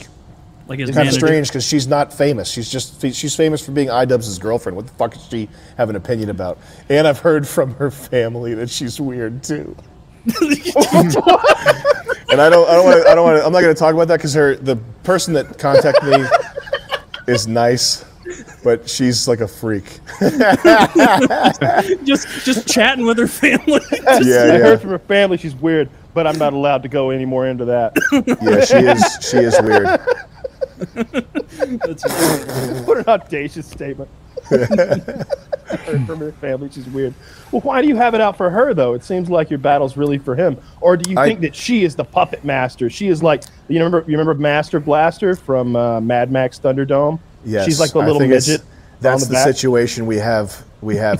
[SPEAKER 1] Like his
[SPEAKER 2] kind of
[SPEAKER 1] manager.
[SPEAKER 2] strange, because she's not famous. She's famous for being iDubbbz' girlfriend. What the fuck does she have an opinion about? And I've heard from her family that she's weird too. And I'm not going to talk about that, because the person that contacted me is nice, but she's like a freak.
[SPEAKER 1] just chatting with her family.
[SPEAKER 3] I
[SPEAKER 2] Yeah.
[SPEAKER 3] heard from her family she's weird, but I'm not allowed to go any more into that.
[SPEAKER 2] Yeah, she is weird.
[SPEAKER 3] What an audacious statement. I heard from her family she's weird. Well, why do you have it out for her, though? It seems like your battle's really for him. Or do you think that she is the puppet master? She is like, you remember Master Blaster from Mad Max Thunderdome?
[SPEAKER 2] Yes,
[SPEAKER 3] She's like the
[SPEAKER 2] I
[SPEAKER 3] little
[SPEAKER 2] think
[SPEAKER 3] midget.
[SPEAKER 2] That's
[SPEAKER 3] on
[SPEAKER 2] the
[SPEAKER 3] back.
[SPEAKER 2] situation we have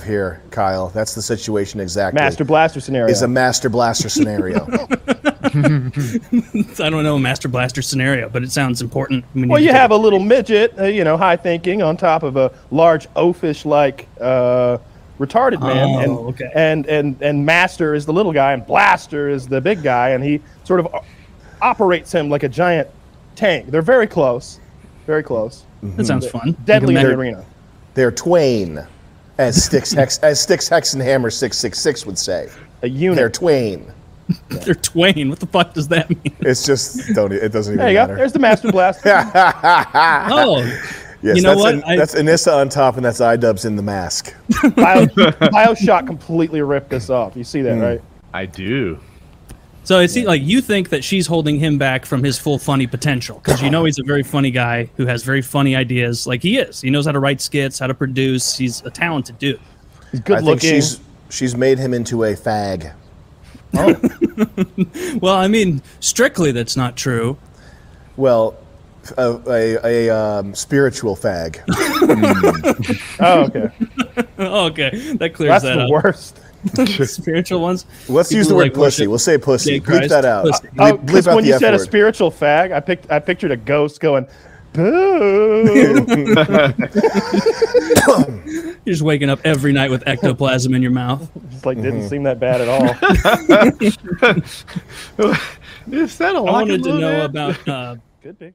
[SPEAKER 2] here, Kyle. That's the situation exactly.
[SPEAKER 3] Master Blaster scenario.
[SPEAKER 2] Is a Master Blaster scenario.
[SPEAKER 1] I don't know a Master Blaster scenario, but it sounds important.
[SPEAKER 3] Well, you have a little midget, high thinking, on top of a large oafish-like retarded man,
[SPEAKER 1] okay.
[SPEAKER 3] and Master is the little guy, and Blaster is the big guy, and he sort of operates him like a giant tank. They're very close, very close.
[SPEAKER 1] That sounds fun.
[SPEAKER 3] Deadly in
[SPEAKER 1] Like
[SPEAKER 3] the
[SPEAKER 1] a
[SPEAKER 3] arena.
[SPEAKER 2] They're twain, as Styx Hex and Hammer 666 would say.
[SPEAKER 3] A unit.
[SPEAKER 2] They're twain.
[SPEAKER 1] They're twain. What the fuck does that mean?
[SPEAKER 2] It's just it doesn't even
[SPEAKER 3] There you
[SPEAKER 2] matter.
[SPEAKER 3] go. There's the Master Blaster.
[SPEAKER 1] Oh,
[SPEAKER 2] Yes,
[SPEAKER 1] you know what?
[SPEAKER 2] That's Anissa on top, and that's iDubbbz in the mask.
[SPEAKER 3] BioShock completely ripped this off. You see that, right?
[SPEAKER 4] I do.
[SPEAKER 1] So it seems like you think that she's holding him back from his full funny potential, because you know he's a very funny guy who has very funny ideas. Like he is. He knows how to write skits, how to produce. He's a talented dude.
[SPEAKER 3] He's good
[SPEAKER 2] I think
[SPEAKER 3] looking.
[SPEAKER 2] she's made him into a fag.
[SPEAKER 1] Well, I mean, strictly that's not true.
[SPEAKER 2] Well, a spiritual fag.
[SPEAKER 3] Oh, okay.
[SPEAKER 1] Oh, okay, that clears
[SPEAKER 3] That's
[SPEAKER 1] that
[SPEAKER 3] the
[SPEAKER 1] up.
[SPEAKER 3] worst.
[SPEAKER 1] Spiritual ones.
[SPEAKER 2] Let's
[SPEAKER 1] People
[SPEAKER 2] use the
[SPEAKER 1] who
[SPEAKER 2] word
[SPEAKER 1] like
[SPEAKER 2] pussy.
[SPEAKER 1] worship
[SPEAKER 2] We'll say pussy.
[SPEAKER 1] gay
[SPEAKER 2] Bleep
[SPEAKER 1] Christ.
[SPEAKER 2] that out.
[SPEAKER 1] Pussy.
[SPEAKER 3] Oh,
[SPEAKER 2] Bleep
[SPEAKER 3] because
[SPEAKER 2] out
[SPEAKER 3] when
[SPEAKER 2] the
[SPEAKER 3] you
[SPEAKER 2] F
[SPEAKER 3] said a
[SPEAKER 2] word.
[SPEAKER 3] spiritual fag, I pictured a ghost going, boo.
[SPEAKER 1] You're just waking up every night with ectoplasm in your mouth.
[SPEAKER 3] Just like didn't seem that bad at all.
[SPEAKER 4] Is that a
[SPEAKER 1] I
[SPEAKER 4] lock
[SPEAKER 1] wanted
[SPEAKER 4] and
[SPEAKER 1] to
[SPEAKER 4] load
[SPEAKER 1] know
[SPEAKER 4] ad?
[SPEAKER 1] about.
[SPEAKER 3] Could be.